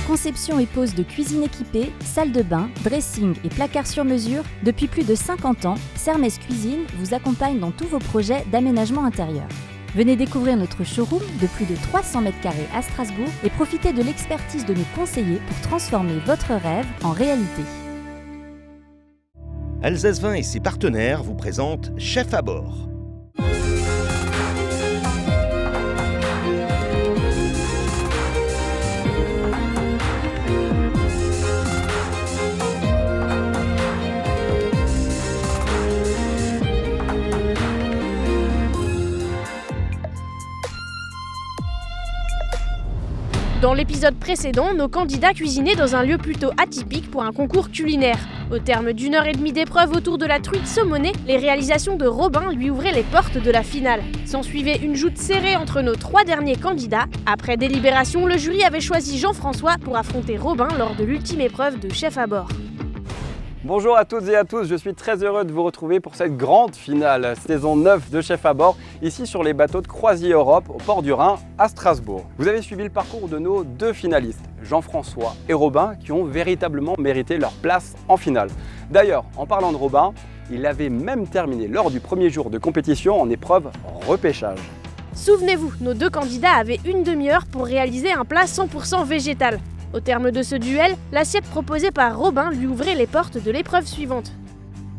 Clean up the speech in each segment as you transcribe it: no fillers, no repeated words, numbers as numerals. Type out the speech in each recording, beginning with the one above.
Conception et pose de cuisine équipée, salle de bain, dressing et placard sur mesure, depuis plus de 50 ans, Sermes Cuisine vous accompagne dans tous vos projets d'aménagement intérieur. Venez découvrir notre showroom de plus de 300 m² à Strasbourg et profitez de l'expertise de nos conseillers pour transformer votre rêve en réalité. Alsace Vin et ses partenaires vous présentent Chef à bord. Dans l'épisode précédent, nos candidats cuisinaient dans un lieu plutôt atypique pour un concours culinaire. Au terme d'une heure et demie d'épreuve autour de la truite saumonée, les réalisations de Robin lui ouvraient les portes de la finale. S'ensuivait une joute serrée entre nos 3 derniers candidats. Après délibération, le jury avait choisi Jean-François pour affronter Robin lors de l'ultime épreuve de chef à bord. Bonjour à toutes et à tous, je suis très heureux de vous retrouver pour cette grande finale, saison 9 de Chef à bord, ici sur les bateaux de Croisier Europe au port du Rhin à Strasbourg. Vous avez suivi le parcours de nos 2 finalistes, Jean-François et Robin, qui ont véritablement mérité leur place en finale. D'ailleurs, en parlant de Robin, il avait même terminé lors du premier jour de compétition en épreuve repêchage. Souvenez-vous, nos 2 candidats avaient une demi-heure pour réaliser un plat 100% végétal. Au terme de ce duel, l'assiette proposée par Robin lui ouvrait les portes de l'épreuve suivante.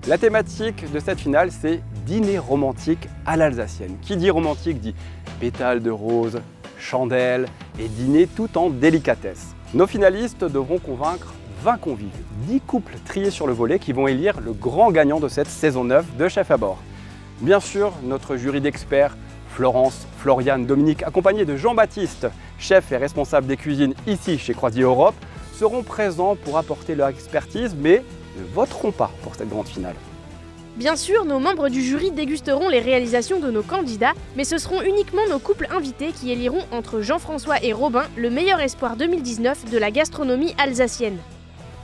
La thématique de cette finale, c'est dîner romantique à l'alsacienne. Qui dit romantique dit pétales de rose, chandelles et dîner tout en délicatesse. Nos finalistes devront convaincre 20 convives, 10 couples triés sur le volet qui vont élire le grand gagnant de cette saison 9 de Chef à bord. Bien sûr, notre jury d'experts, Florence, Floriane, Dominique, accompagnés de Jean-Baptiste, chef et responsable des cuisines ici chez Croisier Europe, seront présents pour apporter leur expertise, mais ne voteront pas pour cette grande finale. Bien sûr, nos membres du jury dégusteront les réalisations de nos candidats, mais ce seront uniquement nos couples invités qui éliront entre Jean-François et Robin le meilleur espoir 2019 de la gastronomie alsacienne.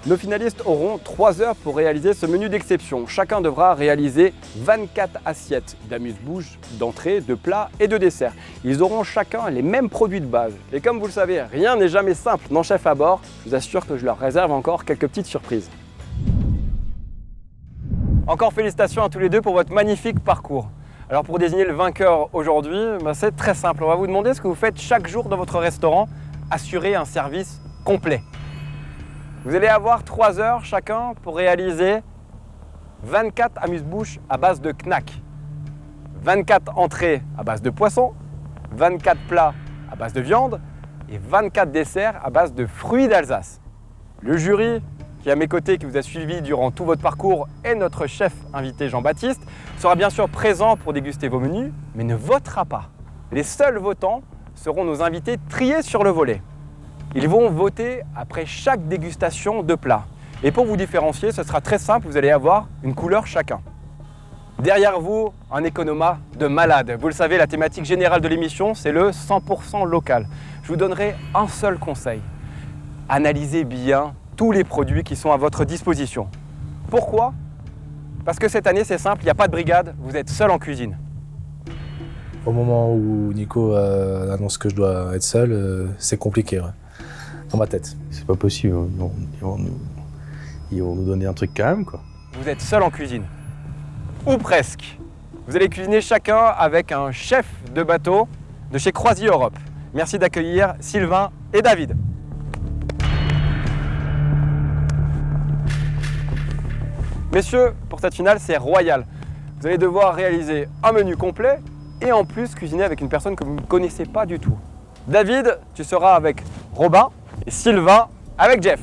Nos finalistes auront 3 heures pour réaliser ce menu d'exception. Chacun devra réaliser 24 assiettes d'amuse-bouche, d'entrée, de plats et de desserts. Ils auront chacun les mêmes produits de base. Et comme vous le savez, rien n'est jamais simple dans Chef à bord. Je vous assure que je leur réserve encore quelques petites surprises. Encore félicitations à tous les 2 pour votre magnifique parcours. Alors pour désigner le vainqueur aujourd'hui, c'est très simple. On va vous demander ce que vous faites chaque jour dans votre restaurant, assurer un service complet. Vous allez avoir 3 heures chacun pour réaliser 24 amuse-bouches à base de knack, 24 entrées à base de poisson, 24 plats à base de viande et 24 desserts à base de fruits d'Alsace. Le jury qui est à mes côtés, qui vous a suivi durant tout votre parcours, et notre chef invité Jean-Baptiste, sera bien sûr présent pour déguster vos menus, mais ne votera pas. Les seuls votants seront nos invités triés sur le volet. Ils vont voter après chaque dégustation de plat. Et pour vous différencier, ce sera très simple, vous allez avoir une couleur chacun. Derrière vous, un économa de malade. Vous le savez, la thématique générale de l'émission, c'est le 100% local. Je vous donnerai un seul conseil. Analysez bien tous les produits qui sont à votre disposition. Pourquoi ? Parce que cette année, c'est simple, il n'y a pas de brigade, vous êtes seul en cuisine. Au moment où Nico annonce que je dois être seul, c'est compliqué. Ouais. Dans ma tête. C'est pas possible, ils vont nous donner un truc quand même, quoi. Vous êtes seul en cuisine. Ou presque. Vous allez cuisiner chacun avec un chef de bateau de chez Croisier Europe. Merci d'accueillir Sylvain et David. Messieurs, pour cette finale, c'est royal. Vous allez devoir réaliser un menu complet et en plus cuisiner avec une personne que vous ne connaissez pas du tout. David, tu seras avec Robin et Sylvain avec Jeff.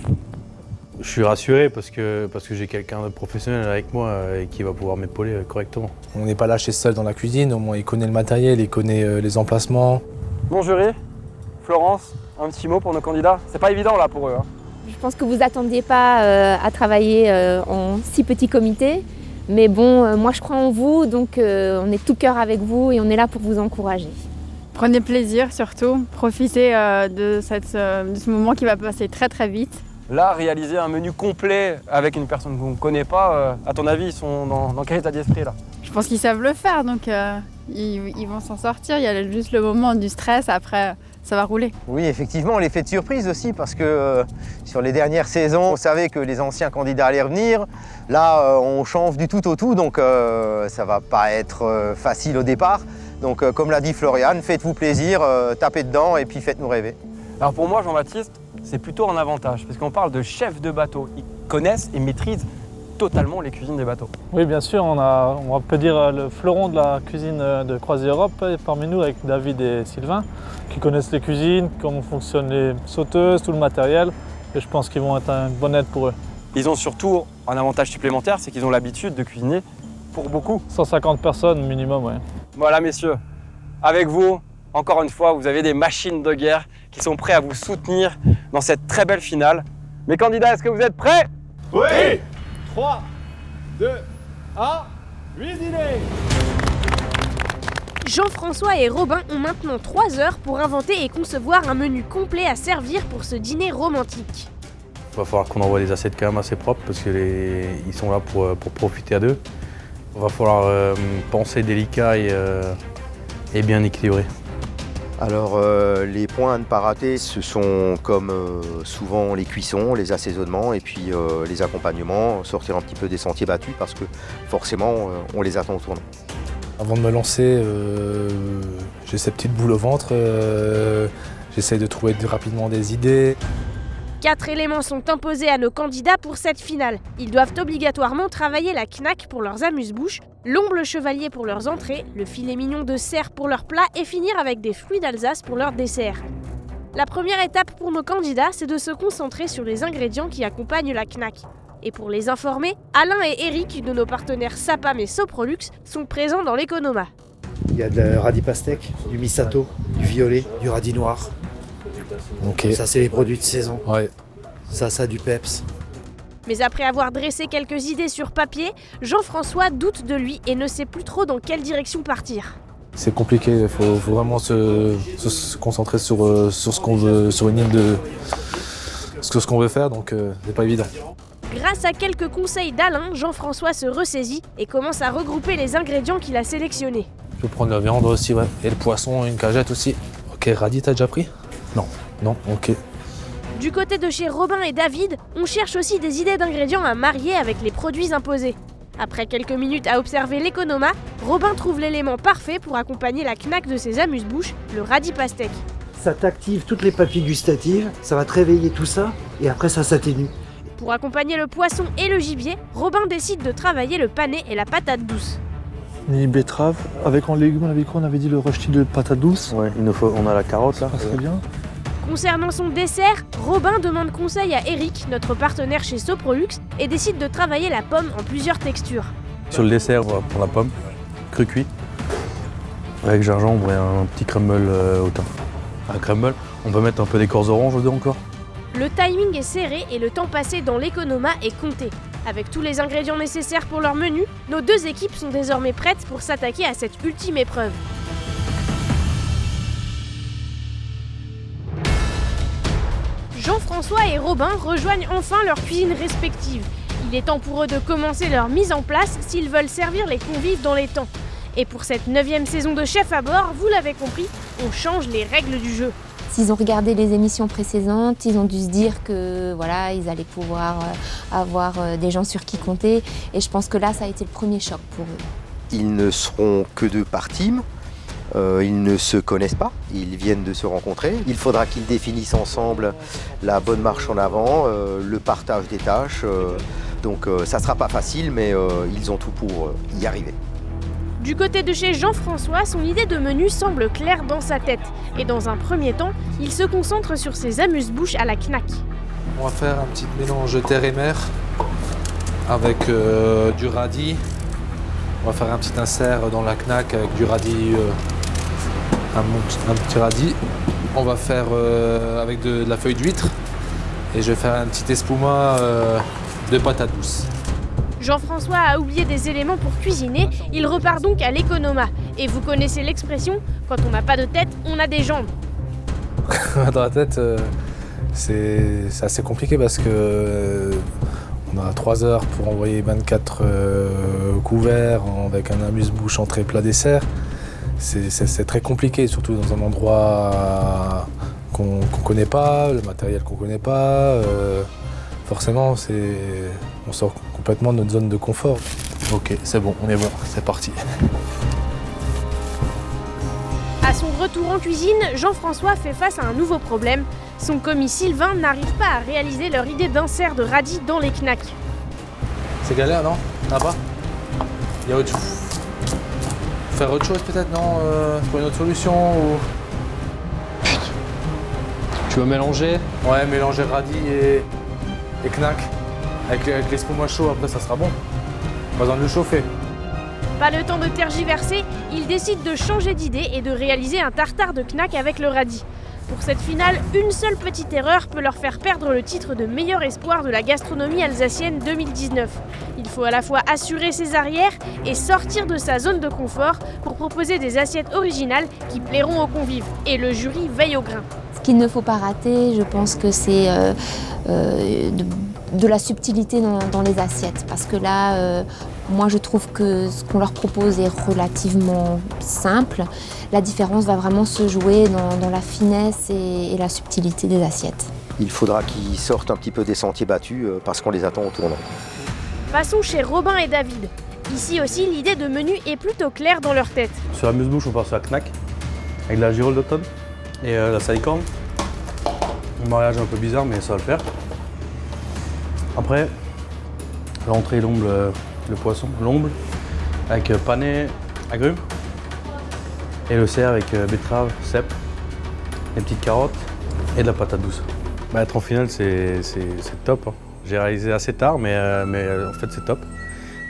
Je suis rassuré parce que j'ai quelqu'un de professionnel avec moi et qui va pouvoir m'épauler correctement. On n'est pas lâché seul dans la cuisine, au moins il connaît le matériel, il connaît les emplacements. Bon jury, Florence, un petit mot pour nos candidats. C'est pas évident là pour eux. Je pense que vous n'attendiez pas à travailler en si petit comité. Mais bon, moi je crois en vous, donc on est tout cœur avec vous et on est là pour vous encourager. Prenez plaisir surtout, profitez de ce moment qui va passer très très vite. Là, réaliser un menu complet avec une personne que vous ne connaissez pas, à ton avis, ils sont dans quel état d'esprit là? Je pense qu'ils savent le faire, donc ils vont s'en sortir. Il y a juste le moment du stress, après ça va rouler. Oui, effectivement, l'effet de surprise aussi, parce que sur les dernières saisons, on savait que les anciens candidats allaient revenir. Là, on change du tout au tout, donc ça va pas être facile au départ. Donc, comme l'a dit Florian, faites-vous plaisir, tapez dedans et puis faites-nous rêver. Alors pour moi, Jean-Baptiste, c'est plutôt un avantage, parce qu'on parle de chefs de bateau. Ils connaissent et maîtrisent totalement les cuisines des bateaux. Oui, bien sûr, on peut dire le fleuron de la cuisine de Croisière Europe est parmi nous avec David et Sylvain, qui connaissent les cuisines, comment fonctionnent les sauteuses, tout le matériel, et je pense qu'ils vont être une bonne aide pour eux. Ils ont surtout un avantage supplémentaire, c'est qu'ils ont l'habitude de cuisiner pour beaucoup. 150 personnes minimum, oui. Voilà messieurs, avec vous, encore une fois, vous avez des machines de guerre qui sont prêts à vous soutenir dans cette très belle finale. Mes candidats, est-ce que vous êtes prêts? Oui. 3, 2, 1, cuisiner! Jean-François et Robin ont maintenant 3 heures pour inventer et concevoir un menu complet à servir pour ce dîner romantique. Il va falloir qu'on envoie des assiettes quand même assez propres parce qu'ils sont là pour profiter à deux. Il va falloir penser délicat et bien équilibré. Alors, les points à ne pas rater, ce sont comme souvent les cuissons, les assaisonnements et puis les accompagnements, sortir un petit peu des sentiers battus parce que forcément, on les attend au tournant. Avant de me lancer, j'ai ces petites boules au ventre, j'essaie de trouver rapidement des idées. 4 éléments sont imposés à nos candidats pour cette finale. Ils doivent obligatoirement travailler la knack pour leurs amuse-bouches, l'omble chevalier pour leurs entrées, le filet mignon de cerf pour leurs plats et finir avec des fruits d'Alsace pour leur dessert. La première étape pour nos candidats, c'est de se concentrer sur les ingrédients qui accompagnent la knack. Et pour les informer, Alain et Eric de nos partenaires Sapam et Soprolux sont présents dans l'économa. Il y a de radis pastèque, du misato, du violet, du radis noir. Okay. Ça, c'est les produits de saison. Ouais. Ça, du peps. Mais après avoir dressé quelques idées sur papier, Jean-François doute de lui et ne sait plus trop dans quelle direction partir. C'est compliqué, il faut vraiment se concentrer sur ce qu'on veut, sur une ligne de ce qu'on veut faire, donc c'est pas évident. Grâce à quelques conseils d'Alain, Jean-François se ressaisit et commence à regrouper les ingrédients qu'il a sélectionnés. Je vais prendre la viande aussi, ouais. Et le poisson, une cagette aussi. Ok, radis, t'as déjà pris? Non. Non, ok. Du côté de chez Robin et David, on cherche aussi des idées d'ingrédients à marier avec les produits imposés. Après quelques minutes à observer l'économa, Robin trouve l'élément parfait pour accompagner la knack de ses amuse-bouches, le radis pastèque. Ça t'active toutes les papilles gustatives, ça va te réveiller tout ça, et après ça s'atténue. Pour accompagner le poisson et le gibier, Robin décide de travailler le pané et la patate douce. Ni betterave, avec en légumes, on avait dit le rösti de patate douce. Ouais, on a la carotte là. Ça serait bien. Concernant son dessert, Robin demande conseil à Eric, notre partenaire chez Soprolux, et décide de travailler la pomme en plusieurs textures. Sur le dessert, on va prendre la pomme, cru cuit, avec gingembre et un petit crumble au thym. Un crumble, on peut mettre un peu d'écorce orange dedans encore. Le timing est serré et le temps passé dans l'économa est compté. Avec tous les ingrédients nécessaires pour leur menu, nos 2 équipes sont désormais prêtes pour s'attaquer à cette ultime épreuve. Jean-François et Robin rejoignent enfin leurs cuisines respectives. Il est temps pour eux de commencer leur mise en place s'ils veulent servir les convives dans les temps. Et pour cette 9e saison de Chef à bord, vous l'avez compris, on change les règles du jeu. S'ils ont regardé les émissions précédentes, ils ont dû se dire que voilà, ils allaient pouvoir avoir des gens sur qui compter. Et je pense que là, ça a été le premier choc pour eux. Ils ne seront que 2 par team. Ils ne se connaissent pas, ils viennent de se rencontrer. Il faudra qu'ils définissent ensemble la bonne marche en avant, le partage des tâches. Donc ça ne sera pas facile, mais ils ont tout pour y arriver. Du côté de chez Jean-François, son idée de menu semble claire dans sa tête. Et dans un premier temps, il se concentre sur ses amuse-bouches à la knack. On va faire un petit mélange terre et mer avec du radis. On va faire un petit insert dans la knack avec du radis, un petit radis. On va faire avec de la feuille d'huître. Et je vais faire un petit espuma de patates douces. Jean-François a oublié des éléments pour cuisiner, il repart donc à l'économa. Et vous connaissez l'expression, quand on n'a pas de tête, on a des jambes. Dans la tête, c'est assez compliqué parce que on a 3 heures pour envoyer 24 couverts avec un amuse-bouche entrée plat dessert. c'est très compliqué, surtout dans un endroit qu'on connaît pas, le matériel qu'on connaît pas. Forcément, on sort complètement de notre zone de confort. Ok, c'est bon, on est bon, c'est parti. À son retour en cuisine, Jean-François fait face à un nouveau problème. Son commis Sylvain n'arrive pas à réaliser leur idée d'insert de radis dans les knacks. C'est galère, non? Ah pas? Il y a autre chose. Faire autre chose peut-être, non? Trouver une autre solution ou... Tu veux mélanger? Ouais, mélanger radis et knack. Avec l'espumat chaud, après ça sera bon. Pas besoin de le chauffer. Pas le temps de tergiverser, il décide de changer d'idée et de réaliser un tartare de knack avec le radis. Pour cette finale, une seule petite erreur peut leur faire perdre le titre de meilleur espoir de la gastronomie alsacienne 2019. Il faut à la fois assurer ses arrières et sortir de sa zone de confort pour proposer des assiettes originales qui plairont aux convives. Et le jury veille au grain. Ce qu'il ne faut pas rater, je pense que c'est de la subtilité dans les assiettes. Parce que là, moi je trouve que ce qu'on leur propose est relativement simple. La différence va vraiment se jouer dans la finesse et la subtilité des assiettes. Il faudra qu'ils sortent un petit peu des sentiers battus parce qu'on les attend au tournant. Passons chez Robin et David. Ici aussi, l'idée de menu est plutôt claire dans leur tête. Sur la muse-bouche, on part sur la knack, avec de la girole d'automne et la salicorne. Un mariage un peu bizarre, mais ça va le faire. Après, l'entrée, l'omble, le poisson, l'omble, avec pané, agrumes. Et le cerf avec betterave, cèpe, des petites carottes et de la patate douce. Être en finale, c'est top. Hein. J'ai réalisé assez tard, mais en fait c'est top.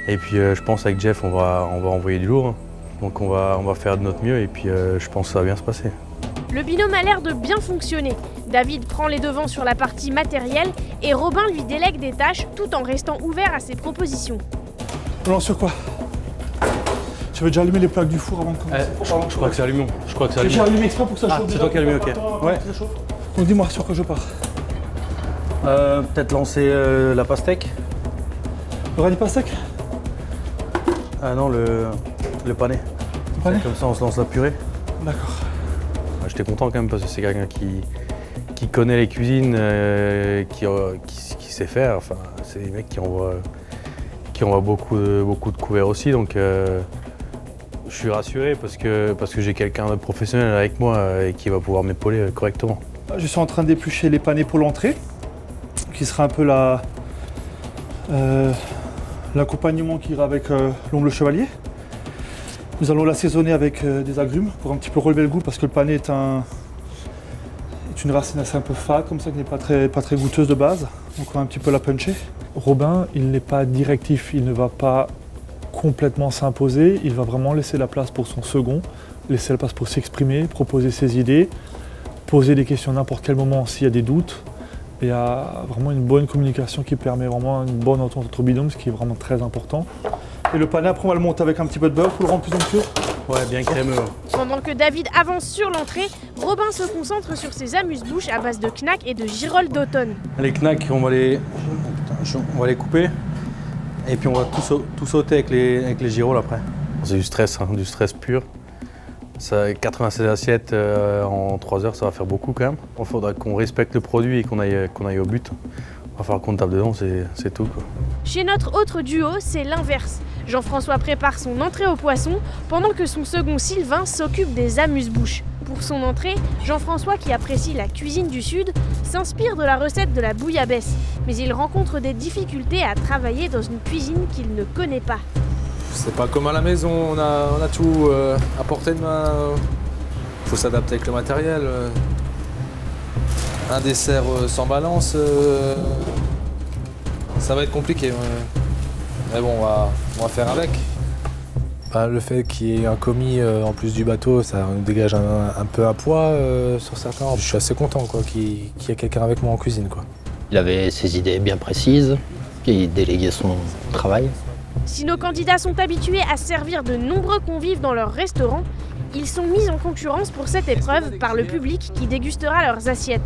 Et puis je pense avec Jeff, on va envoyer du lourd. Hein. Donc on va faire de notre mieux et puis je pense que ça va bien se passer. Le binôme a l'air de bien fonctionner. David prend les devants sur la partie matérielle et Robin lui délègue des tâches tout en restant ouvert à ses propositions. On lance sur quoi? Tu veux déjà allumer les plaques du four avant de commencer? Je crois que c'est allumé. J'ai allumé exprès pour que ça chauffe. C'est toi qui as allumé, ok. Ouais. Donc dis-moi sur quoi je pars. Peut-être lancer la pastèque. Le radis pastèque? Ah non, le pané. Le pané? Comme ça, on se lance la purée. D'accord. J'étais content quand même parce que c'est quelqu'un qui connaît les cuisines, qui sait faire. Enfin, c'est des mecs qui envoient beaucoup de couverts aussi. Donc je suis rassuré parce que j'ai quelqu'un de professionnel avec moi et qui va pouvoir m'épauler correctement. Je suis en train d'éplucher les panés pour l'entrée, qui sera un peu l'accompagnement qui ira avec l'omble chevalier. Nous allons l'assaisonner avec des agrumes pour un petit peu relever le goût parce que le pané est une racine assez un peu fade comme ça, qui n'est pas très goûteuse de base. Donc on va un petit peu la puncher. Robin, il n'est pas directif, il ne va pas complètement s'imposer, il va vraiment laisser la place pour son second, laisser la place pour s'exprimer, proposer ses idées, poser des questions à n'importe quel moment s'il y a des doutes. Il y a vraiment une bonne communication qui permet vraiment une bonne entente entre binômes, ce qui est vraiment très important. Et le pané, après on va le monter avec un petit peu de beurre pour le rendre plus onctueux. Ouais, bien crémeux. Pendant que David avance sur l'entrée, Robin se concentre sur ses amuse-bouches à base de knack et de girolles d'automne. Les knacks, on va les couper et puis on va tout sauter avec les girolles après. C'est du stress pur. Ça, 96 assiettes en 3 heures, ça va faire beaucoup quand même. Il faudra qu'on respecte le produit et qu'on aille au but. Il va falloir qu'on tape dedans, c'est tout, quoi. Chez notre autre duo, c'est l'inverse. Jean-François prépare son entrée au poisson pendant que son second Sylvain s'occupe des amuse-bouches. Pour son entrée, Jean-François, qui apprécie la cuisine du Sud, s'inspire de la recette de la bouillabaisse. Mais il rencontre des difficultés à travailler dans une cuisine qu'il ne connaît pas. C'est pas comme à la maison, on a tout à portée de main. Il faut s'adapter avec le matériel. Un dessert sans balance, ça va être compliqué. Mais bon, on va faire avec. Le fait qu'il y ait un commis en plus du bateau, ça nous dégage un peu un poids sur certains. Je suis assez content qu'il y ait quelqu'un avec moi en cuisine, quoi. Il avait ses idées bien précises, il déléguait son travail. Si nos candidats sont habitués à servir de nombreux convives dans leur restaurant, ils sont mis en concurrence pour cette épreuve par le public qui dégustera leurs assiettes.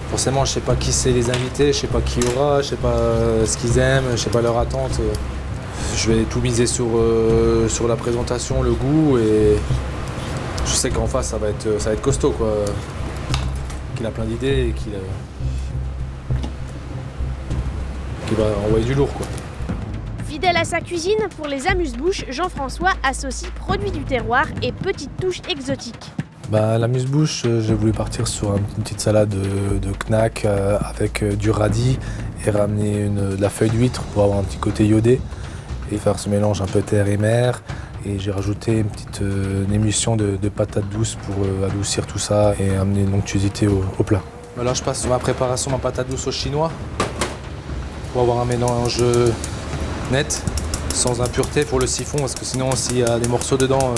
Forcément, je sais pas qui c'est les invités, je sais pas qui y aura, je sais pas ce qu'ils aiment, je sais pas leur attente. Je vais tout miser sur la présentation, le goût et Je sais qu'en face, ça va être costaud, quoi. Qu'il a plein d'idées et qu'il va envoyer du lourd, quoi. Fidèle à sa cuisine, pour les amuse-bouches, Jean-François associe produits du terroir et petites touches exotiques. L'amuse-bouche, j'ai voulu partir sur une petite salade de knack avec du radis et ramener de la feuille d'huître pour avoir un petit côté iodé et faire ce mélange un peu terre et mer. Et j'ai rajouté une petite émulsion de patates douces pour adoucir tout ça et amener une onctuosité au plat. Là, je passe sur ma préparation en patates douces au chinois pour avoir un mélange net, sans impureté pour le siphon, parce que sinon, s'il y a des morceaux dedans,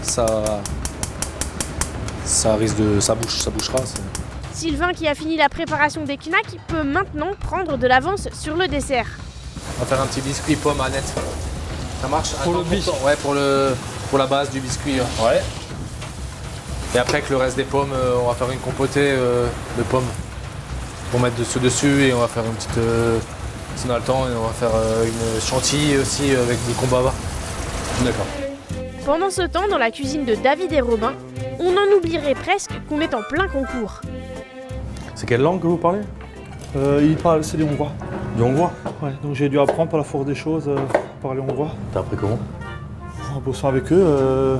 ça bouchera. Sylvain, qui a fini la préparation des knacks, peut maintenant prendre de l'avance sur le dessert. On va faire un petit biscuit pomme à net. Ça marche? Pour le biscuit? Ouais, pour la base du biscuit. Ouais. Et après, avec le reste des pommes, on va faire une compotée de pommes pour mettre dessus et on va faire une petite... si on a le temps, et on va faire une chantilly aussi avec du combava. D'accord. Pendant ce temps, dans la cuisine de David et Robin, on en oublierait presque qu'on est en plein concours. C'est quelle langue que vous parlez? C'est des Hongrois. Du hongrois? Ouais, donc j'ai dû apprendre par la force des choses parler hongrois. T'as appris comment? En bossant avec eux,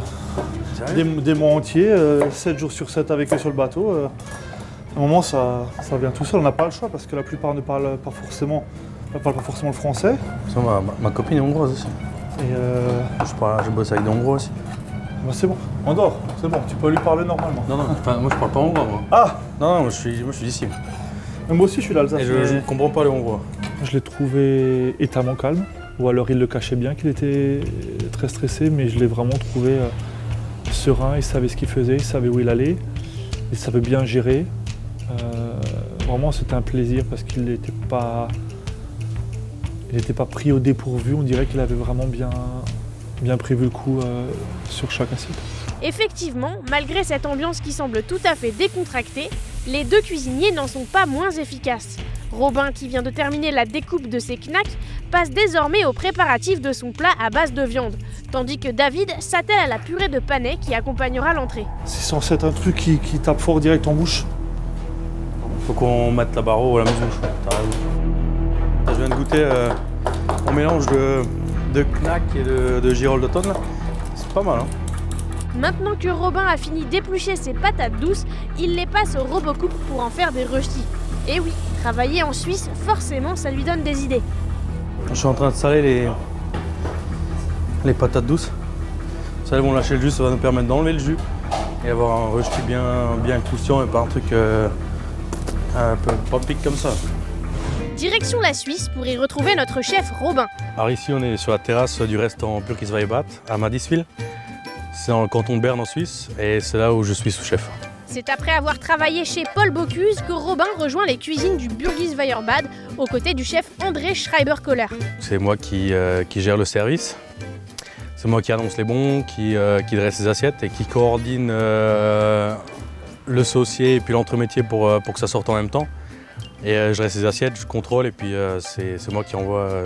des mois entiers, 7 jours sur 7 avec eux sur le bateau. À un moment, ça vient tout seul, on n'a pas le choix parce que la plupart ne parlent pas forcément le français. Ça, ma copine est hongroise aussi. Et je bosse avec des hongrois aussi. C'est bon, on dort, c'est bon, tu peux lui parler normalement. Non, moi je parle pas hongrois, moi. Ah! Non, moi je suis d'ici. Moi aussi je suis d'Alsace. Et je ne comprends pas le hongrois. Je l'ai trouvé étonnamment calme, ou alors il le cachait bien qu'il était très stressé, mais je l'ai vraiment trouvé serein, il savait ce qu'il faisait, il savait où il allait, il savait bien gérer. Vraiment c'était un plaisir parce qu'il n'était pas pris au dépourvu, on dirait qu'il avait vraiment bien prévu le coup sur chaque assiette. Effectivement, malgré cette ambiance qui semble tout à fait décontractée, les deux cuisiniers n'en sont pas moins efficaces. Robin, qui vient de terminer la découpe de ses knacks, passe désormais aux préparatifs de son plat à base de viande, tandis que David s'attelle à la purée de panais qui accompagnera l'entrée. C'est censé être un truc qui tape fort direct en bouche. Faut qu'on mette la barreau à la maison, t'as raison. Je viens de goûter un mélange de knack et de girolles d'automne là. C'est pas mal, hein. Maintenant que Robin a fini d'éplucher ses patates douces, il les passe au robocoupe pour en faire des röstis. Et oui, travailler en Suisse, forcément, ça lui donne des idées. Je suis en train de saler les patates douces. Ça, elles vont lâcher le jus, ça va nous permettre d'enlever le jus et avoir un rösti bien croustillant et pas un truc un peu pas pique comme ça. Direction la Suisse pour y retrouver notre chef Robin. Alors ici, on est sur la terrasse du restaurant Burgisweibad à Madiswil. C'est dans le canton de Berne en Suisse et c'est là où je suis sous-chef. C'est après avoir travaillé chez Paul Bocuse que Robin rejoint les cuisines du Burgisweibad aux côtés du chef André Schreiber-Kohler. C'est moi qui gère le service. C'est moi qui annonce les bons, qui dresse les assiettes et qui coordonne le saucier et puis l'entremétier pour que ça sorte en même temps. Et je dresse les assiettes, je contrôle et puis c'est moi qui envoie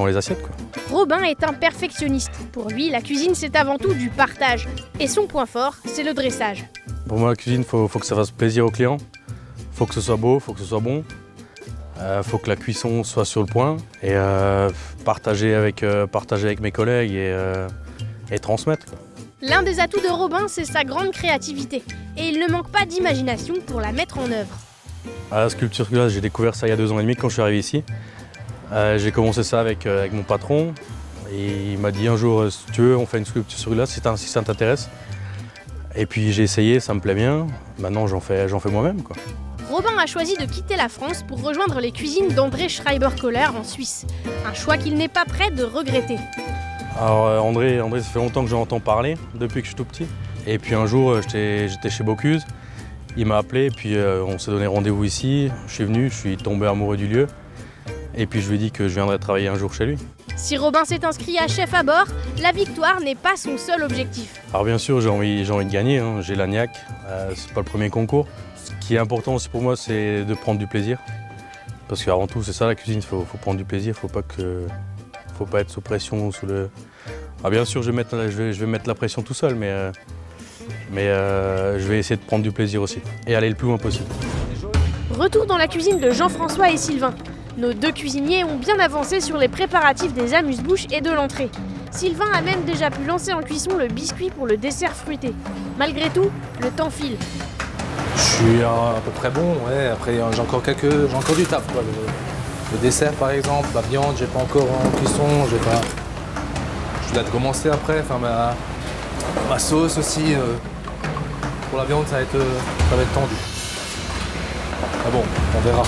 les assiettes, quoi. Robin est un perfectionniste. Pour lui, la cuisine c'est avant tout du partage. Et son point fort, c'est le dressage. Pour moi, la cuisine, faut que ça fasse plaisir aux clients. Faut que ce soit beau, faut que ce soit bon. Faut que la cuisson soit sur le point. Et partager avec mes collègues et transmettre, quoi. L'un des atouts de Robin, c'est sa grande créativité. Et il ne manque pas d'imagination pour la mettre en œuvre. La sculpture sur glace, j'ai découvert ça il y a 2 ans et demi quand je suis arrivé ici. J'ai commencé ça avec mon patron. Et il m'a dit un jour, si tu veux, on fait une sculpture sur glace si ça t'intéresse. Et puis j'ai essayé, ça me plaît bien. Maintenant, j'en fais moi-même, quoi. Robin a choisi de quitter la France pour rejoindre les cuisines d'André Schreiber-Kohler en Suisse. Un choix qu'il n'est pas prêt de regretter. Alors André, ça fait longtemps que j'en entends parler, depuis que je suis tout petit. Et puis un jour, j'étais chez Bocuse. Il m'a appelé et puis on s'est donné rendez-vous ici. Je suis venu, je suis tombé amoureux du lieu. Et puis je lui ai dit que je viendrais travailler un jour chez lui. Si Robin s'est inscrit à chef à bord, la victoire n'est pas son seul objectif. Alors bien sûr, j'ai envie de gagner, hein. J'ai la niaque, c'est pas le premier concours. Ce qui est important aussi pour moi, c'est de prendre du plaisir. Parce qu'avant tout, c'est ça la cuisine, il faut prendre du plaisir, faut pas être sous pression. Alors bien sûr, je vais mettre la pression tout seul, mais Mais je vais essayer de prendre du plaisir aussi et aller le plus loin possible. Retour dans la cuisine de Jean-François et Sylvain. Nos deux cuisiniers ont bien avancé sur les préparatifs des amuse-bouches et de l'entrée. Sylvain a même déjà pu lancer en cuisson le biscuit pour le dessert fruité. Malgré tout, le temps file. Je suis à peu près bon, ouais. Après j'ai encore du taf, quoi. Le dessert par exemple, la viande, j'ai pas encore en cuisson, je dois commencer après, enfin ma sauce aussi. Pour la viande ça va être tendu. Ah bon, on verra.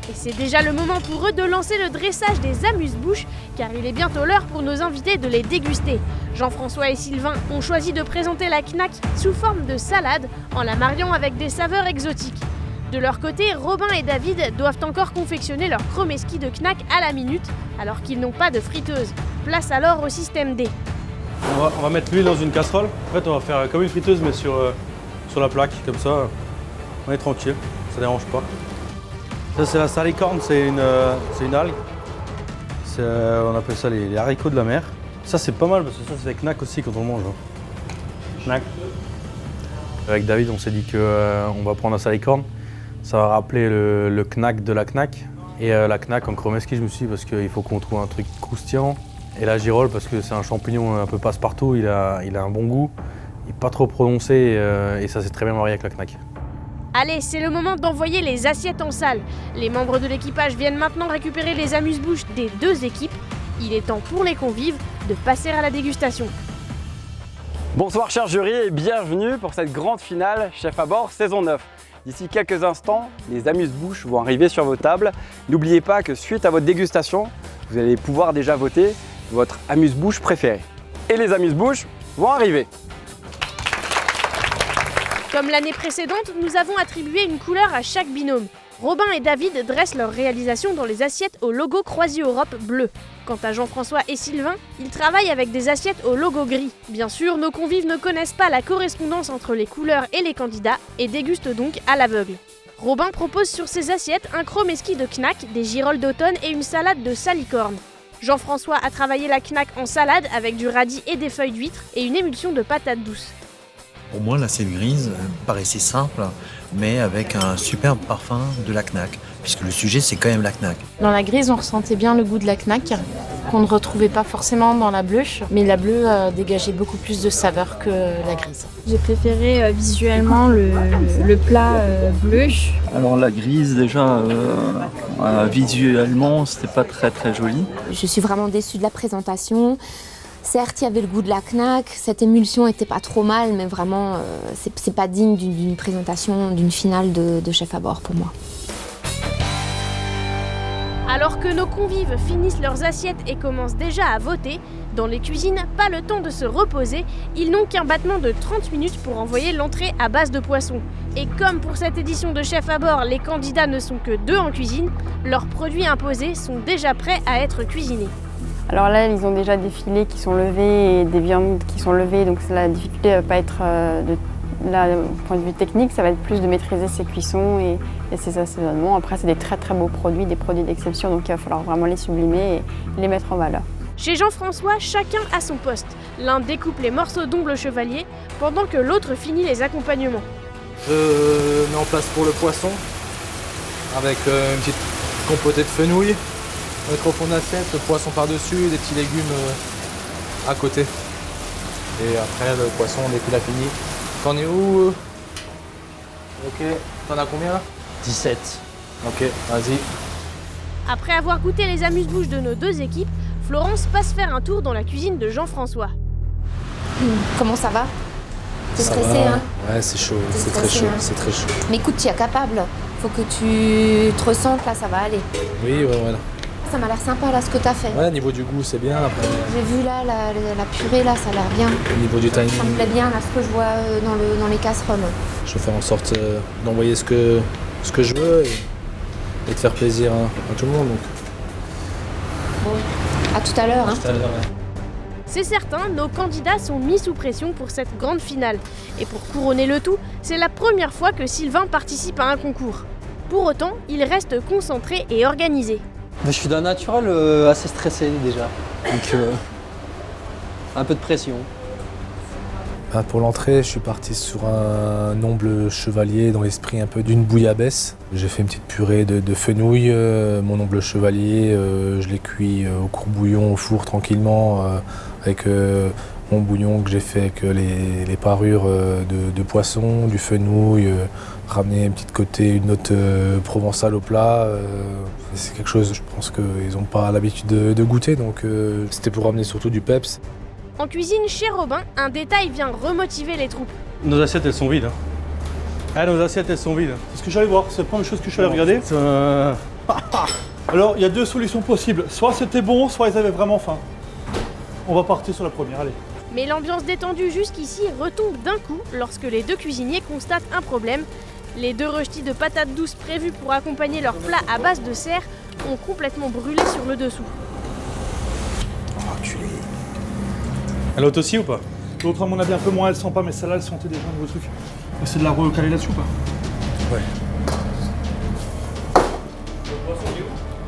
Et c'est déjà le moment pour eux de lancer le dressage des amuse-bouches, car il est bientôt l'heure pour nos invités de les déguster. Jean-François et Sylvain ont choisi de présenter la knack sous forme de salade, en la mariant avec des saveurs exotiques. De leur côté, Robin et David doivent encore confectionner leur chromeski de knack à la minute, alors qu'ils n'ont pas de friteuse. Place alors au système D. On va mettre l'huile dans une casserole. En fait, on va faire comme une friteuse, mais sur la plaque, comme ça. On est tranquille, ça dérange pas. Ça, c'est la salicorne, c'est une algue. On appelle ça les haricots de la mer. Ça, c'est pas mal parce que ça, c'est knack aussi quand on le mange. Knack. Avec David, on s'est dit qu'on va prendre la salicorne. Ça va rappeler le knack de la knack. Et la knack en chromeski, je me suis dit parce qu'il faut qu'on trouve un truc croustillant. Et la girole, parce que c'est un champignon un peu passe-partout, il a un bon goût. Il n'est pas trop prononcé et ça s'est très bien marié avec la knack. Allez, c'est le moment d'envoyer les assiettes en salle. Les membres de l'équipage viennent maintenant récupérer les amuse-bouches des deux équipes. Il est temps pour les convives de passer à la dégustation. Bonsoir chers jurys et bienvenue pour cette grande finale Chef à bord saison 9. D'ici quelques instants, les amuse-bouches vont arriver sur vos tables. N'oubliez pas que suite à votre dégustation, vous allez pouvoir déjà voter votre amuse-bouche préférée. Et les amuse-bouches vont arriver. Comme l'année précédente, nous avons attribué une couleur à chaque binôme. Robin et David dressent leur réalisation dans les assiettes au logo CroisiEurope bleu. Quant à Jean-François et Sylvain, ils travaillent avec des assiettes au logo gris. Bien sûr, nos convives ne connaissent pas la correspondance entre les couleurs et les candidats et dégustent donc à l'aveugle. Robin propose sur ses assiettes un chromeski de knack, des girolles d'automne et une salade de salicorne. Jean-François a travaillé la knack en salade avec du radis et des feuilles d'huître et une émulsion de patates douces. Pour moi, l'assiette grise paraissait simple, mais avec un superbe parfum de la knack, puisque le sujet, c'est quand même la knack. Dans la grise, on ressentait bien le goût de la knack, qu'on ne retrouvait pas forcément dans la bleue, mais la bleue dégageait beaucoup plus de saveur que la grise. J'ai préféré visuellement le plat bleu. Alors la grise, déjà, visuellement, c'était pas très très joli. Je suis vraiment déçue de la présentation. Certes, il y avait le goût de la knack, cette émulsion était pas trop mal, mais vraiment, c'est pas digne d'une présentation, d'une finale de Chef à bord pour moi. Alors que nos convives finissent leurs assiettes et commencent déjà à voter, dans les cuisines, pas le temps de se reposer, ils n'ont qu'un battement de 30 minutes pour envoyer l'entrée à base de poisson. Et comme pour cette édition de Chef à bord, les candidats ne sont que 2 en cuisine, leurs produits imposés sont déjà prêts à être cuisinés. Alors là, ils ont déjà des filets qui sont levés et des viandes qui sont levées, donc la difficulté ne va pas être, du point de vue technique, ça va être plus de maîtriser ses cuissons et ses assaisonnements. Après, c'est des très très beaux produits, des produits d'exception, donc il va falloir vraiment les sublimer et les mettre en valeur. Chez Jean-François, chacun a son poste. L'un découpe les morceaux d'ongles chevalier, pendant que l'autre finit les accompagnements. Je mets en place pour le poisson, avec une petite compotée de fenouil. Mettre au fond d'assiette, le poisson par-dessus, des petits légumes à côté. Et après, le poisson, dès qu'il a fini. T'en es où? Ok, t'en as combien là? 17. Ok, vas-y. Après avoir goûté les amuse-bouches de nos deux équipes, Florence passe faire un tour dans la cuisine de Jean-François. Comment ça va? T'es Ça stressé, va. hein? Ouais, c'est chaud, T'es c'est très stressé, chaud, hein. c'est très chaud. Mais écoute, tu es capable. Faut que tu te ressentes, là, ça va aller. Oui, ouais. Ça m'a l'air sympa, là, ce que t'as fait. Ouais, niveau du goût, c'est bien. Après, J'ai vu, là, la purée, là, ça a l'air bien. au niveau du timing, Ça me plaît bien, là, ce que je vois dans les casseroles. je vais faire en sorte d'envoyer ce que je veux et de faire plaisir à tout le monde. Donc. Bon, à tout à l'heure, hein. Tout à l'heure, ouais. C'est certain, nos candidats sont mis sous pression pour cette grande finale. Et pour couronner le tout, c'est la première fois que Sylvain participe à un concours. Pour autant, il reste concentré et organisé. Je suis d'un naturel assez stressé déjà, donc un peu de pression. Pour l'entrée, je suis parti sur un omble chevalier dans l'esprit un peu d'une bouillabaisse. J'ai fait une petite purée de fenouil. Mon omble chevalier, je l'ai cuit au courbouillon au four tranquillement avec mon bouillon que j'ai fait avec les parures de poisson, du fenouil, ramener une petite côté, une note provençale au plat. C'est quelque chose, je pense qu'ils n'ont pas l'habitude de goûter, donc c'était pour ramener surtout du peps. En cuisine chez Robin, un détail vient remotiver les troupes. Nos assiettes, elles sont vides. Nos assiettes, elles sont vides. C'est ce que j'allais voir, c'est la première chose que je suis allé regarder. Alors, il y a deux solutions possibles. Soit c'était bon, soit ils avaient vraiment faim. On va partir sur la première, allez. Mais l'ambiance détendue jusqu'ici retombe d'un coup lorsque les deux cuisiniers constatent un problème. Les 2 röstis de patates douces prévus pour accompagner leur plat à base de serre ont complètement brûlé sur le dessous. L'autre aussi ou pas? L'autre, à mon avis, un peu moins, elle sent pas, mais celle-là, elle sentait déjà un nouveau truc. Essaye de la recaler là-dessus ou pas? Ouais.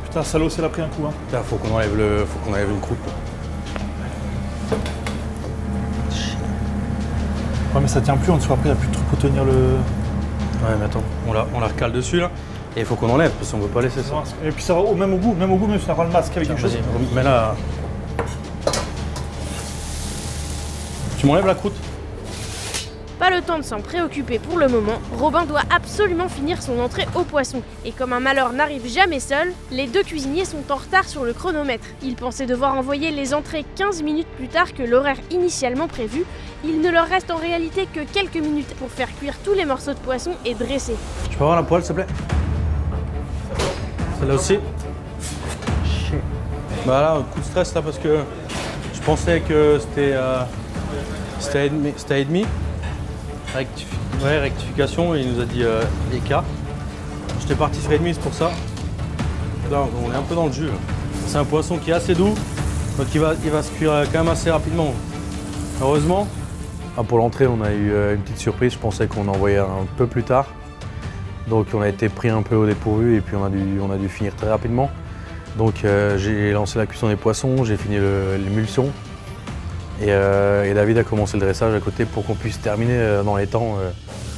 Putain, salaud, c'est là pris un coup. Hein. Putain, faut qu'on enlève une croûte. Ouais, mais ça tient plus en dessous, après, il n'y a plus de truc pour tenir le... Ouais, mais attends, on la recale dessus là. Et il faut qu'on enlève, parce qu'on ne peut pas laisser ça. Et puis ça va même au goût, même si on aura le masque avec quelque chose. Mais là... Tu m'enlèves la croûte? Pas le temps de s'en préoccuper pour le moment, Robin doit absolument finir son entrée au poisson. Et comme un malheur n'arrive jamais seul, les 2 cuisiniers sont en retard sur le chronomètre. Ils pensaient devoir envoyer les entrées 15 minutes plus tard que l'horaire initialement prévu. Il ne leur reste en réalité que quelques minutes pour faire cuire tous les morceaux de poisson et dresser. Je peux avoir la poêle, s'il te plaît? Celle-là aussi? Bah là, coup de stress là, parce que je pensais que c'était à 1,5. Rectification, il nous a dit écart. J'étais parti sur 1,5, c'est pour ça. Là, on est un peu dans le jus. C'est un poisson qui est assez doux, donc il va se cuire quand même assez rapidement. Heureusement. Pour l'entrée, on a eu une petite surprise. Je pensais qu'on envoyait un peu plus tard. Donc on a été pris un peu au dépourvu et puis on a dû finir très rapidement. Donc j'ai lancé la cuisson des poissons, j'ai fini l'émulsion. Et David a commencé le dressage à côté pour qu'on puisse terminer dans les temps.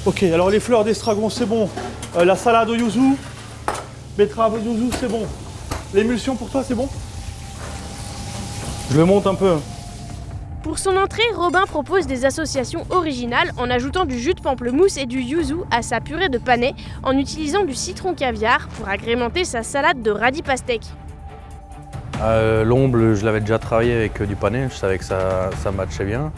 Ok, alors les fleurs d'estragon, c'est bon. La salade au yuzu, betterave au yuzu, c'est bon. L'émulsion pour toi, c'est bon? Je le monte un peu. Pour son entrée, Robin propose des associations originales en ajoutant du jus de pamplemousse et du yuzu à sa purée de panais en utilisant du citron caviar pour agrémenter sa salade de radis pastèque. L'omble, je l'avais déjà travaillé avec du panais, je savais que ça matchait bien.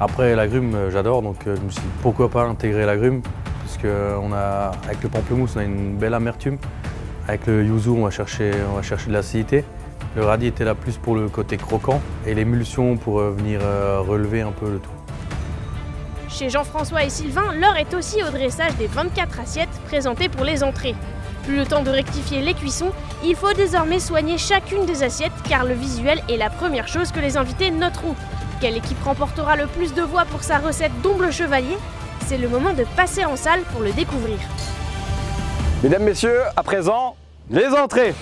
Après, l'agrume, j'adore, donc je me suis dit pourquoi pas intégrer l'agrume, puisque avec le pamplemousse, on a une belle amertume. Avec le yuzu, on va chercher de l'acidité. Le radis était là plus pour le côté croquant et l'émulsion pour venir relever un peu le tout. Chez Jean-François et Sylvain, l'heure est aussi au dressage des 24 assiettes présentées pour les entrées. Plus le temps de rectifier les cuissons, il faut désormais soigner chacune des assiettes car le visuel est la première chose que les invités noteront. Quelle équipe remportera le plus de voix pour sa recette d'omble chevalier? C'est le moment de passer en salle pour le découvrir. Mesdames, messieurs, à présent, les entrées.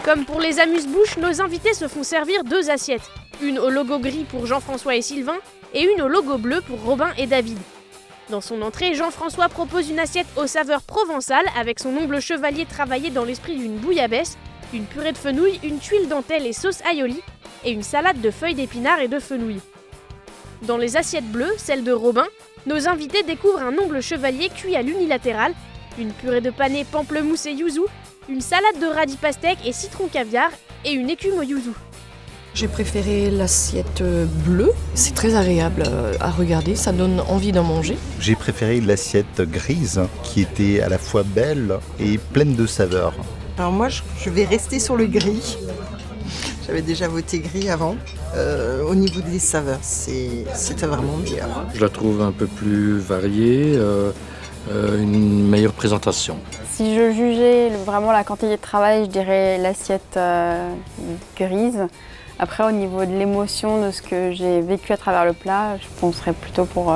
Comme pour les amuse-bouches, nos invités se font servir 2 assiettes. Une au logo gris pour Jean-François et Sylvain et une au logo bleu pour Robin et David. Dans son entrée, Jean-François propose une assiette aux saveurs provençales avec son omble chevalier travaillé dans l'esprit d'une bouillabaisse, une purée de fenouil, une tuile dentelle et sauce aioli et une salade de feuilles d'épinards et de fenouil. Dans les assiettes bleues, celle de Robin, nos invités découvrent un omble chevalier cuit à l'unilatéral, une purée de panais pamplemousse et yuzu, une salade de radis pastèque et citron caviar et une écume au yuzu. J'ai préféré l'assiette bleue, c'est très agréable à regarder, ça donne envie d'en manger. J'ai préféré l'assiette grise qui était à la fois belle et pleine de saveurs. Alors moi je vais rester sur le gris, j'avais déjà voté gris avant. Au niveau des saveurs, c'était vraiment bien. Je la trouve un peu plus variée, une meilleure présentation. Si je jugeais vraiment la quantité de travail, je dirais l'assiette grise. Après, au niveau de l'émotion, de ce que j'ai vécu à travers le plat, je penserais plutôt pour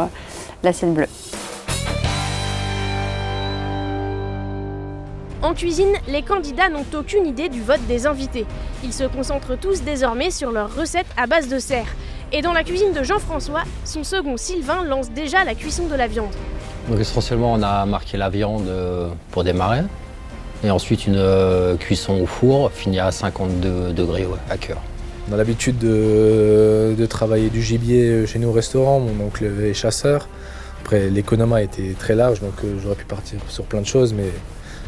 l'assiette bleue. En cuisine, les candidats n'ont aucune idée du vote des invités. Ils se concentrent tous désormais sur leurs recettes à base de serre. Et dans la cuisine de Jean-François, son second Sylvain lance déjà la cuisson de la viande. Donc essentiellement, on a marqué la viande pour démarrer. Et ensuite, une cuisson au four, finie à 52 degrés à cœur. On a l'habitude de travailler du gibier chez nous au restaurant. Mon oncle est chasseur. Après, l'économie était très large, donc j'aurais pu partir sur plein de choses, mais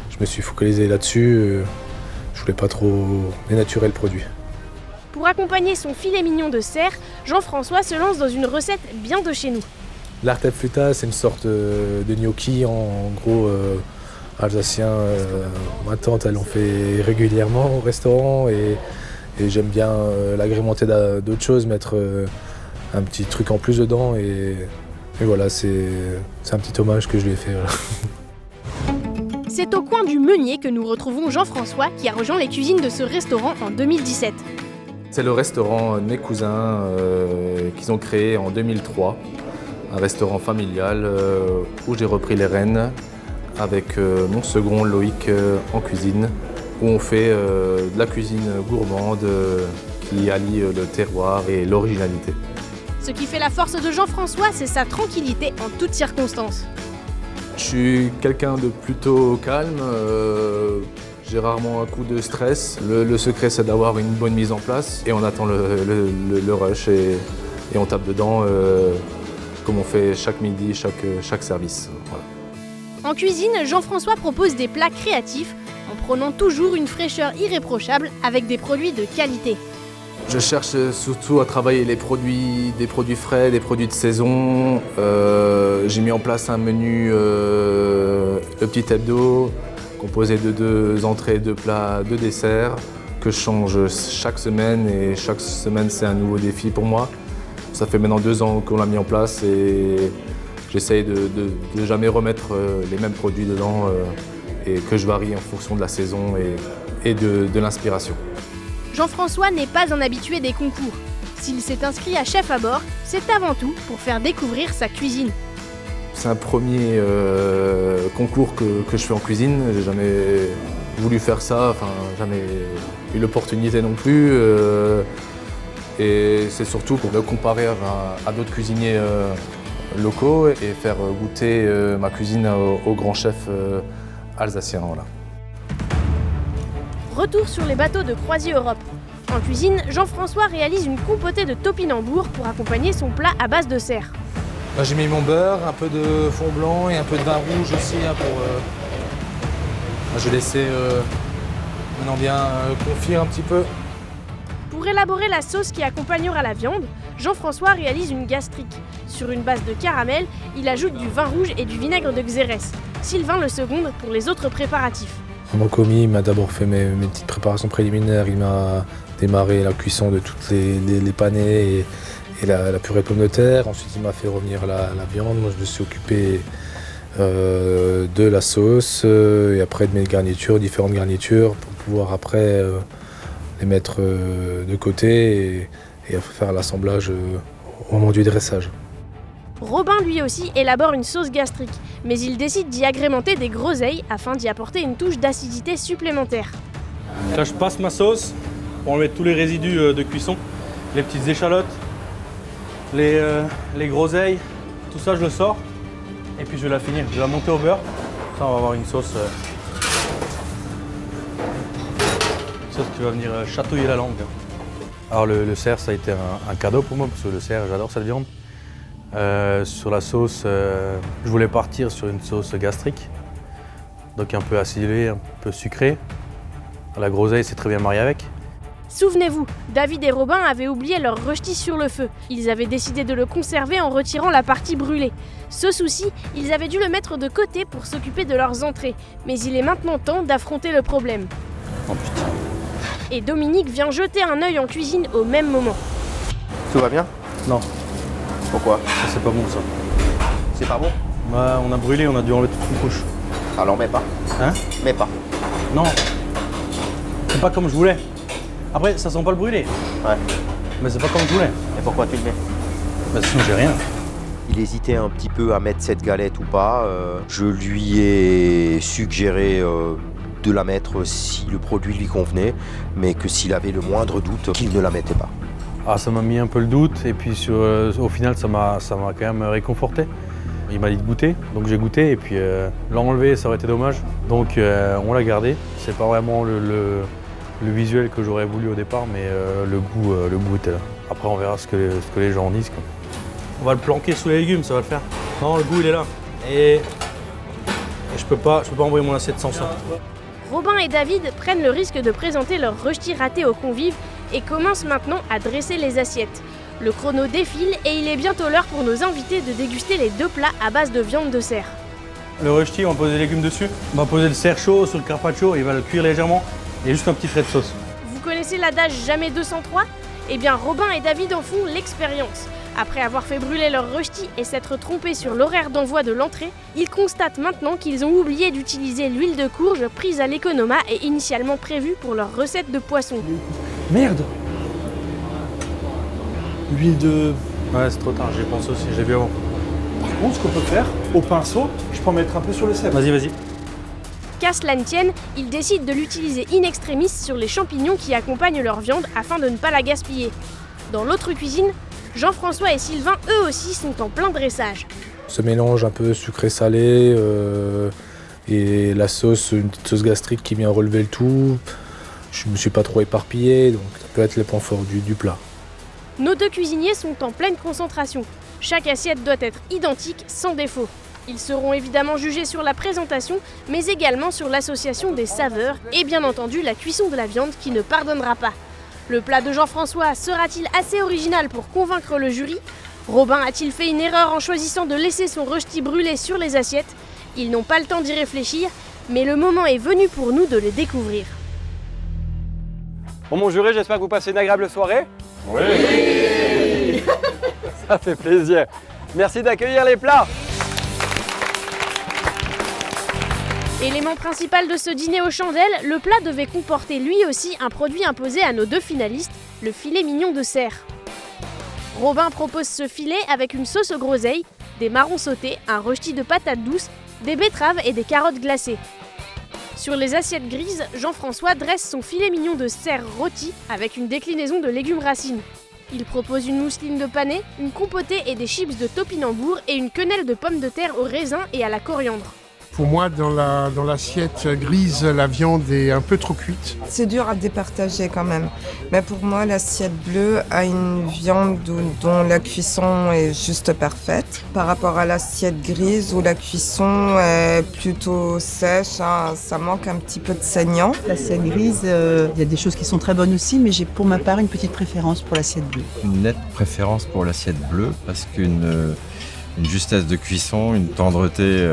je me suis focalisé là-dessus. Je voulais pas trop dénaturer le produit. Pour accompagner son filet mignon de cerf, Jean-François se lance dans une recette bien de chez nous. L'artefluta, c'est une sorte de gnocchi en gros alsacien. Ma tante, elle en fait régulièrement au restaurant et j'aime bien l'agrémenter d'autres choses, mettre un petit truc en plus dedans et voilà, c'est un petit hommage que je lui ai fait. Voilà. C'est au coin du Meunier que nous retrouvons Jean-François qui a rejoint les cuisines de ce restaurant en 2017. C'est le restaurant de mes cousins qu'ils ont créé en 2003. Un restaurant familial où j'ai repris les rênes avec mon second Loïc en cuisine, où on fait de la cuisine gourmande qui allie le terroir et l'originalité. Ce qui fait la force de Jean-François, c'est sa tranquillité en toutes circonstances. Je suis quelqu'un de plutôt calme, j'ai rarement un coup de stress. Le secret, c'est d'avoir une bonne mise en place et on attend le rush et on tape dedans comme on fait chaque midi, chaque service. Voilà. En cuisine, Jean-François propose des plats créatifs en prônant toujours une fraîcheur irréprochable avec des produits de qualité. Je cherche surtout à travailler des produits frais, des produits de saison. J'ai mis en place un menu, le petit hebdo, composé de 2 entrées, 2 plats, 2 desserts, que je change chaque semaine et chaque semaine c'est un nouveau défi pour moi. Ça fait maintenant 2 ans qu'on l'a mis en place et j'essaye de jamais remettre les mêmes produits dedans et que je varie en fonction de la saison et de l'inspiration. Jean-François n'est pas un habitué des concours. S'il s'est inscrit à Chef à bord, c'est avant tout pour faire découvrir sa cuisine. C'est un premier concours que je fais en cuisine. J'ai jamais voulu faire ça, enfin jamais eu l'opportunité non plus. Et c'est surtout pour me comparer à d'autres cuisiniers locaux et faire goûter ma cuisine aux grands chefs alsaciens. Voilà. Retour sur les bateaux de Croisier Europe. En cuisine, Jean-François réalise une compotée de topinambour pour accompagner son plat à base de cerf. Là, j'ai mis mon beurre, un peu de fond blanc et un peu de vin rouge aussi. Je vais laisser maintenant bien confire un petit peu. Pour élaborer la sauce qui accompagnera la viande, Jean-François réalise une gastrique. Sur une base de caramel, il ajoute du vin rouge et du vinaigre de Xérès. Sylvain le seconde pour les autres préparatifs. Mon commis m'a d'abord fait mes petites préparations préliminaires. Il m'a démarré la cuisson de toutes les panais et la purée de pommes de terre. Ensuite, il m'a fait revenir la viande. Moi, je me suis occupé de la sauce et après de mes garnitures, différentes garnitures, pour pouvoir après les mettre de côté et faire l'assemblage au moment du dressage. Robin lui aussi élabore une sauce gastrique, mais il décide d'y agrémenter des groseilles afin d'y apporter une touche d'acidité supplémentaire. Là, je passe ma sauce pour enlever tous les résidus de cuisson, les petites échalotes, les groseilles, tout ça je le sors et puis je vais la finir, je vais la monter au beurre. Ça, on va avoir une sauce qui va venir chatouiller la langue. Alors le cerf, ça a été un cadeau pour moi parce que le cerf, j'adore cette viande. Sur la sauce, je voulais partir sur une sauce gastrique, donc un peu acidulée, un peu sucrée. La groseille, c'est très bien marié avec. Souvenez-vous, David et Robin avaient oublié leur rösti sur le feu. Ils avaient décidé de le conserver en retirant la partie brûlée. Ce souci, ils avaient dû le mettre de côté pour s'occuper de leurs entrées. Mais il est maintenant temps d'affronter le problème. Oh putain. Et Dominique vient jeter un œil en cuisine au même moment. Tout va bien? Non. Pourquoi? C'est pas bon ça. C'est pas bon? Bah, on a brûlé, on a dû enlever toute une couche. Alors mets pas. Hein? Mets pas. Non. C'est pas comme je voulais. Après, ça sent pas le brûlé. Ouais. Mais c'est pas comme je voulais. Et pourquoi tu le mets? Bah sinon j'ai rien. Il hésitait un petit peu à mettre cette galette ou pas. Je lui ai suggéré de la mettre si le produit lui convenait, mais que s'il avait le moindre doute, qu'il ne la mettait pas. Ah, ça m'a mis un peu le doute et puis au final ça m'a quand même réconforté. Il m'a dit de goûter, donc j'ai goûté et puis l'enlever ça aurait été dommage. Donc on l'a gardé. C'est pas vraiment le visuel que j'aurais voulu au départ, mais le goût était là. Après on verra ce que les gens en disent, quoi. On va le planquer sous les légumes, ça va le faire. Non, le goût il est là. Et je peux pas envoyer mon assiette sans ça. Robin et David prennent le risque de présenter leur rösti raté aux convives et commencent maintenant à dresser les assiettes. Le chrono défile et il est bientôt l'heure pour nos invités de déguster les 2 plats à base de viande de cerf. Le rösti, on va poser les légumes dessus. On va poser le cerf chaud sur le carpaccio et il va le cuire légèrement. Et juste un petit trait de sauce. Vous connaissez l'adage jamais 203 ? Eh bien Robin et David en font l'expérience. Après avoir fait brûler leur rösti et s'être trompés sur l'horaire d'envoi de l'entrée, ils constatent maintenant qu'ils ont oublié d'utiliser l'huile de courge prise à l'économa et initialement prévue pour leur recette de poisson. Merde! L'huile de... Ouais, c'est trop tard, j'y pense aussi, j'ai vu avant. Par contre, ce qu'on peut faire, au pinceau, je peux en mettre un peu sur le cèpe. Vas-y. Qu'à cela ne tienne, ils décident de l'utiliser in extremis sur les champignons qui accompagnent leur viande afin de ne pas la gaspiller. Dans l'autre cuisine, Jean-François et Sylvain, eux aussi, sont en plein dressage. Ce mélange un peu sucré-salé et la sauce, une petite sauce gastrique qui vient relever le tout. Je ne me suis pas trop éparpillé, donc ça peut être les points forts du plat. Nos 2 cuisiniers sont en pleine concentration. Chaque assiette doit être identique, sans défaut. Ils seront évidemment jugés sur la présentation, mais également sur l'association des saveurs et bien entendu la cuisson de la viande qui ne pardonnera pas. Le plat de Jean-François sera-t-il assez original pour convaincre le jury ? Robin a-t-il fait une erreur en choisissant de laisser son rösti brûler sur les assiettes ? Ils n'ont pas le temps d'y réfléchir, mais le moment est venu pour nous de les découvrir. Bon, mon juré, j'espère que vous passez une agréable soirée. Oui. Ça fait plaisir. Merci d'accueillir les plats. Élément principal de ce dîner aux chandelles, le plat devait comporter lui aussi un produit imposé à nos 2 finalistes, le filet mignon de cerf. Robin propose ce filet avec une sauce aux groseilles, des marrons sautés, un rösti de patates douces, des betteraves et des carottes glacées. Sur les assiettes grises, Jean-François dresse son filet mignon de cerf rôti avec une déclinaison de légumes racines. Il propose une mousseline de panais, une compotée et des chips de topinambour et une quenelle de pommes de terre au raisin et à la coriandre. Pour moi, dans l'assiette grise, la viande est un peu trop cuite. C'est dur à départager quand même. Mais pour moi, l'assiette bleue a une viande dont la cuisson est juste parfaite. Par rapport à l'assiette grise où la cuisson est plutôt sèche, hein, ça manque un petit peu de saignant. L'assiette grise, il y a des choses qui sont très bonnes aussi, mais j'ai pour ma part une petite préférence pour l'assiette bleue. Une nette préférence pour l'assiette bleue parce qu'une justesse de cuisson, une tendreté...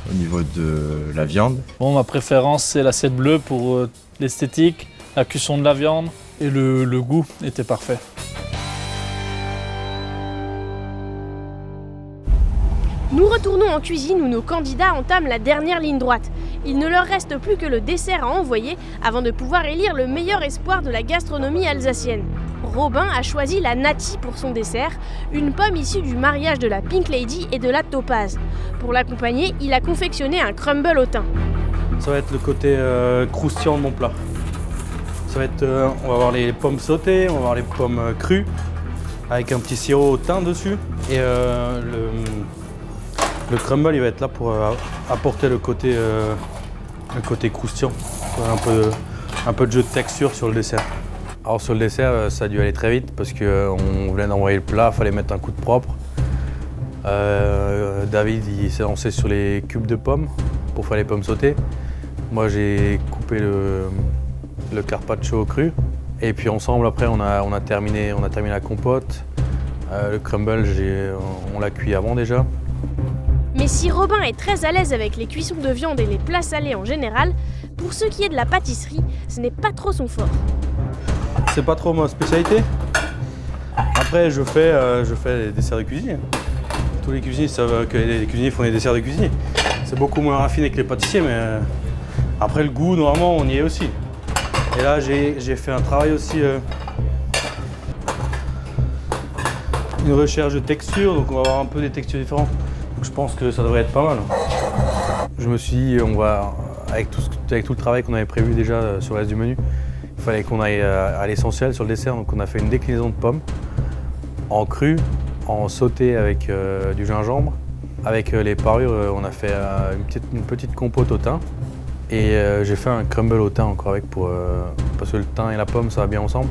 au niveau de la viande. Bon, ma préférence, c'est l'assiette bleue pour l'esthétique, la cuisson de la viande et le goût était parfait. Nous retournons en cuisine où nos candidats entament la dernière ligne droite. Il ne leur reste plus que le dessert à envoyer avant de pouvoir élire le meilleur espoir de la gastronomie alsacienne. Robin a choisi la nati pour son dessert, une pomme issue du mariage de la Pink Lady et de la Topaz. Pour l'accompagner, il a confectionné un crumble au thym. Ça va être le côté croustillant de mon plat. Ça va être, on va avoir les pommes sautées, on va avoir les pommes crues, avec un petit sirop au thym dessus. Et le crumble, il va être là pour apporter le côté croustillant, un peu de jeu de texture sur le dessert. Alors sur le dessert, ça a dû aller très vite parce qu'on venait d'envoyer le plat, il fallait mettre un coup de propre. David il s'est lancé sur les cubes de pommes pour faire les pommes sautées. Moi j'ai coupé le carpaccio cru. Et puis ensemble après on a terminé la compote. Le crumble, on l'a cuit avant déjà. Mais si Robin est très à l'aise avec les cuissons de viande et les plats salés en général, pour ce qui est de la pâtisserie, ce n'est pas trop son fort. C'est pas trop ma spécialité. Après, je fais des desserts de cuisine. Tous les cuisiniers savent que les cuisiniers font des desserts de cuisine. C'est beaucoup moins raffiné que les pâtissiers, mais après le goût, normalement, on y est aussi. Et là, j'ai fait un travail aussi, une recherche de texture, donc on va avoir un peu des textures différentes. Donc je pense que ça devrait être pas mal. Je me suis dit, avec tout le travail qu'on avait prévu déjà sur le reste du menu, il fallait qu'on aille à l'essentiel sur le dessert, donc on a fait une déclinaison de pommes en cru, en sauté avec du gingembre. Avec les parures, on a fait une petite compote au thym. Et j'ai fait un crumble au thym encore avec parce que le thym et la pomme ça va bien ensemble.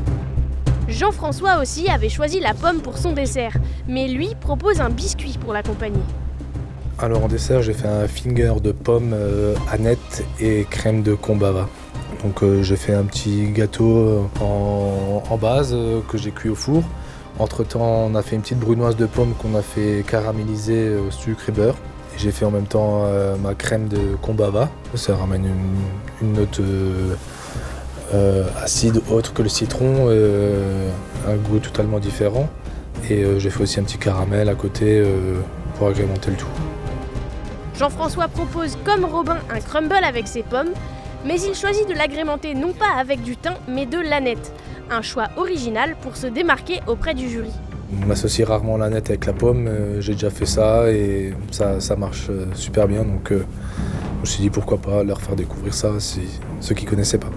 Jean-François aussi avait choisi la pomme pour son dessert, mais lui propose un biscuit pour l'accompagner. Alors en dessert, j'ai fait un finger de pommes Annette et crème de Combava. Donc j'ai fait un petit gâteau en base que j'ai cuit au four. Entre-temps, on a fait une petite brunoise de pommes qu'on a fait caraméliser au sucre et beurre. Et j'ai fait en même temps ma crème de Combava. Ça ramène une note acide autre que le citron, un goût totalement différent. Et j'ai fait aussi un petit caramel à côté pour agrémenter le tout. Jean-François propose comme Robin un crumble avec ses pommes, mais il choisit de l'agrémenter non pas avec du thym, mais de l'aneth. Un choix original pour se démarquer auprès du jury. On associe rarement l'aneth avec la pomme, j'ai déjà fait ça et ça marche super bien. Donc je me suis dit pourquoi pas leur faire découvrir ça, ceux qui ne connaissaient pas.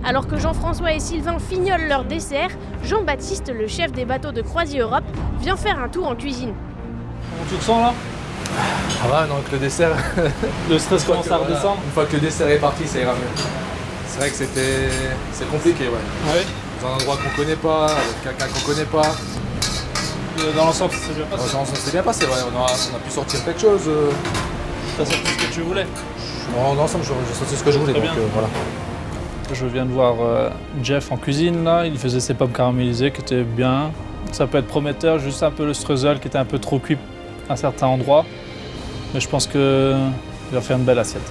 Alors que Jean-François et Sylvain fignolent leur dessert, Jean-Baptiste, le chef des bateaux de Croisière Europe, vient faire un tour en cuisine. Tu te sens là? Ah va, non, avec le dessert. Le stress commence à redescendre. Une fois que le dessert est parti, ça ira mieux. C'est vrai que c'est compliqué, ouais. Ouais. Dans un endroit qu'on connaît pas, avec quelqu'un qu'on connaît pas. Dans l'ensemble, c'est bien passé. Dans l'ensemble, c'est bien passé, ouais. On a pu sortir quelque chose. T'as sorti ce que tu voulais? Dans l'ensemble, j'ai sorti ce que je voulais, donc voilà. Je viens de voir Jeff en cuisine, là. Il faisait ses pommes caramélisées qui étaient bien. Ça peut être prometteur, juste un peu le streusel qui était un peu trop cuit à certains endroits. Mais je pense qu'il va faire une belle assiette.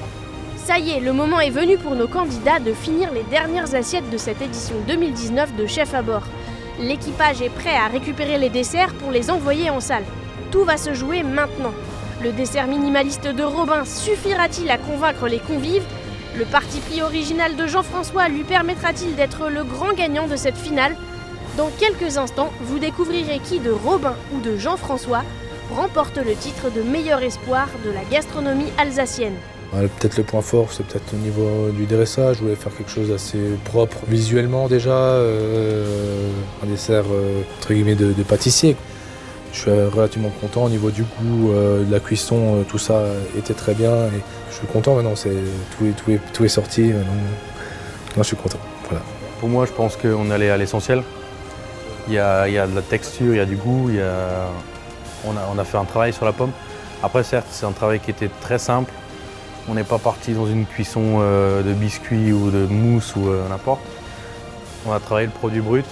Ça y est, le moment est venu pour nos candidats de finir les dernières assiettes de cette édition 2019 de Chef à bord. L'équipage est prêt à récupérer les desserts pour les envoyer en salle. Tout va se jouer maintenant. Le dessert minimaliste de Robin suffira-t-il à convaincre les convives? Le parti pris original de Jean-François lui permettra-t-il d'être le grand gagnant de cette finale? Dans quelques instants, vous découvrirez qui de Robin ou de Jean-François remporte le titre de meilleur espoir de la gastronomie alsacienne. Peut-être le point fort, c'est peut-être au niveau du dressage. Je voulais faire quelque chose d'assez propre visuellement déjà, un dessert entre guillemets de pâtissier. Je suis relativement content au niveau du goût, de la cuisson, tout ça était très bien. Et je suis content maintenant, tout est sorti. Maintenant je suis content. Voilà. Pour moi, je pense qu'on allait à l'essentiel. Il y a de la texture, il y a du goût, on a fait un travail sur la pomme. Après, certes, c'est un travail qui était très simple. On n'est pas parti dans une cuisson de biscuits ou de mousse ou n'importe. On a travaillé le produit brut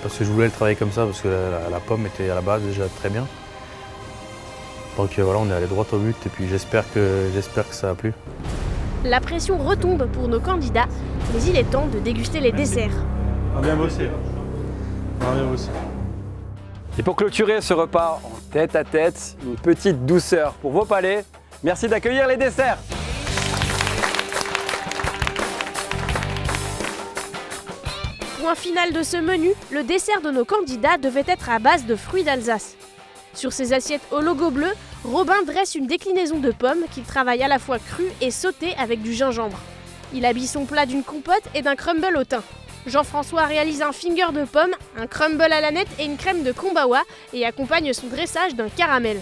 parce que je voulais le travailler comme ça parce que la pomme était à la base déjà très bien. Donc voilà, on est allé droit au but et puis j'espère que ça a plu. La pression retombe pour nos candidats, mais il est temps de déguster les desserts. On a bien bossé. Et pour clôturer ce repas en tête-à-tête, une petite douceur pour vos palais. Merci d'accueillir les desserts. Point final de ce menu, le dessert de nos candidats devait être à base de fruits d'Alsace. Sur ces assiettes au logo bleu, Robin dresse une déclinaison de pommes qu'il travaille à la fois crue et sautée avec du gingembre. Il habille son plat d'une compote et d'un crumble au thym. Jean-François réalise un finger de pomme, un crumble à l'aneth et une crème de Kombawa et accompagne son dressage d'un caramel.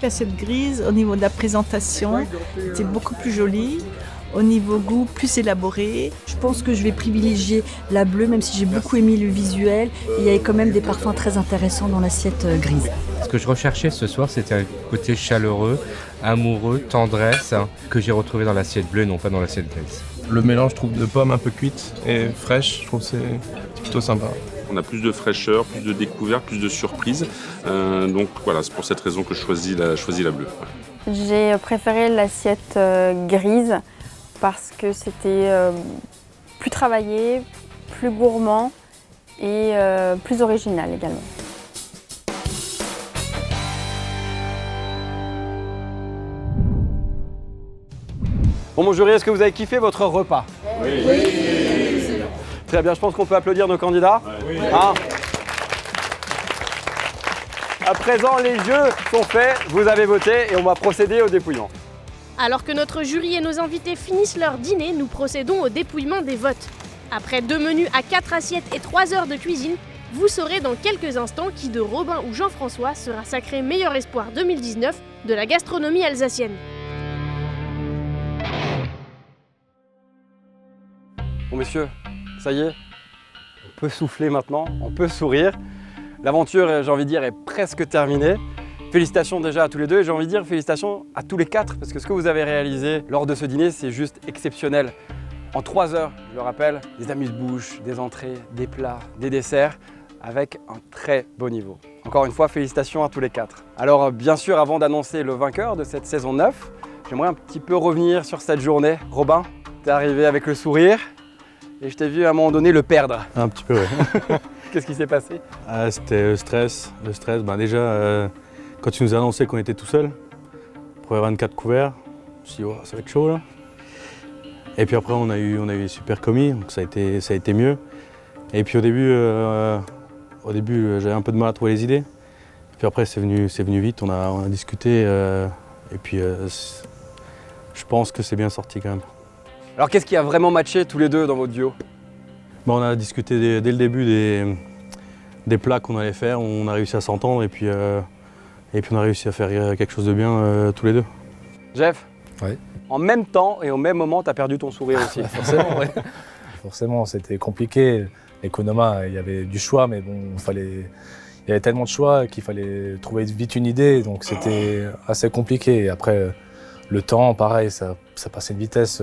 L'assiette grise, au niveau de la présentation, était beaucoup plus jolie. Au niveau goût, plus élaboré. Je pense que je vais privilégier la bleue, même si j'ai beaucoup aimé le visuel. Il y avait quand même des parfums très intéressants dans l'assiette grise. Ce que je recherchais ce soir, c'était un côté chaleureux, amoureux, tendresse, que j'ai retrouvé dans l'assiette bleue et non pas dans l'assiette grise. Le mélange, je trouve, de pommes un peu cuites et fraîches, je trouve que c'est plutôt sympa. On a plus de fraîcheur, plus de découverte, plus de surprise. Donc voilà, c'est pour cette raison que je choisis la bleue. J'ai préféré l'assiette grise parce que c'était plus travaillé, plus gourmand et plus original également. Bon, mon jury, est-ce que vous avez kiffé votre repas? Oui. Très bien, je pense qu'on peut applaudir nos candidats. Oui. Hein? À présent, les jeux sont faits, vous avez voté et on va procéder au dépouillement. Alors que notre jury et nos invités finissent leur dîner, nous procédons au dépouillement des votes. Après 2 menus à 4 assiettes et 3 heures de cuisine, vous saurez dans quelques instants qui de Robin ou Jean-François sera sacré meilleur espoir 2019 de la gastronomie alsacienne. Bon messieurs, ça y est, on peut souffler maintenant, on peut sourire. L'aventure, j'ai envie de dire, est presque terminée. Félicitations déjà à tous les deux et j'ai envie de dire félicitations à tous les 4 parce que ce que vous avez réalisé lors de ce dîner, c'est juste exceptionnel. En 3 heures, je le rappelle, des amuse-bouches, des entrées, des plats, des desserts avec un très beau niveau. Encore une fois, félicitations à tous les 4. Alors bien sûr, avant d'annoncer le vainqueur de cette saison 9, j'aimerais un petit peu revenir sur cette journée. Robin, t'es arrivé avec le sourire et je t'ai vu à un moment donné le perdre. Un petit peu, ouais. Qu'est-ce qui s'est passé? C'était le stress. Déjà, quand tu nous as annoncé qu'on était tout seul, pour les 24 couverts, je me suis dit, oh, ça va être chaud là. Et puis après, on a eu des super commis, donc ça a été mieux. Et puis au début, j'avais un peu de mal à trouver les idées. Et puis après, c'est venu vite, on a discuté. Et puis, je pense que c'est bien sorti quand même. Alors qu'est-ce qui a vraiment matché tous les deux dans votre duo? On a discuté dès le début des plats qu'on allait faire, on a réussi à s'entendre et puis on a réussi à faire quelque chose de bien tous les deux. Jeff, ouais. En même temps et au même moment, tu as perdu ton sourire aussi. Forcément, ouais. Forcément, c'était compliqué. L'économa, il y avait du choix, mais bon, il y avait tellement de choix qu'il fallait trouver vite une idée, donc c'était assez compliqué. Et après, le temps, pareil, ça passait de vitesse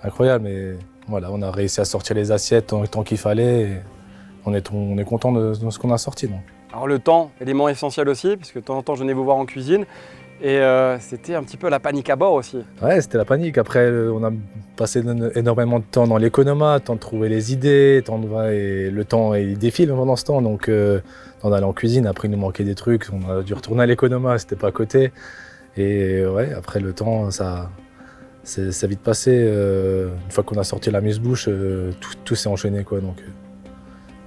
incroyable, mais voilà, on a réussi à sortir les assiettes tant qu'il fallait. Et on est content de ce qu'on a sorti. Donc. Alors le temps, élément essentiel aussi, puisque de temps en temps, je venais vous voir en cuisine. Et c'était un petit peu la panique à bord aussi. Ouais, c'était la panique. Après, on a passé énormément de temps dans l'économa, temps de trouver les idées, et le temps il défile pendant ce temps. Donc, on allait en cuisine, après il nous manquait des trucs, on a dû retourner à l'économa, c'était pas à côté. Et ouais, après le temps, ça a vite passé. Une fois qu'on a sorti l'amuse-bouche, tout s'est enchaîné, quoi. Donc,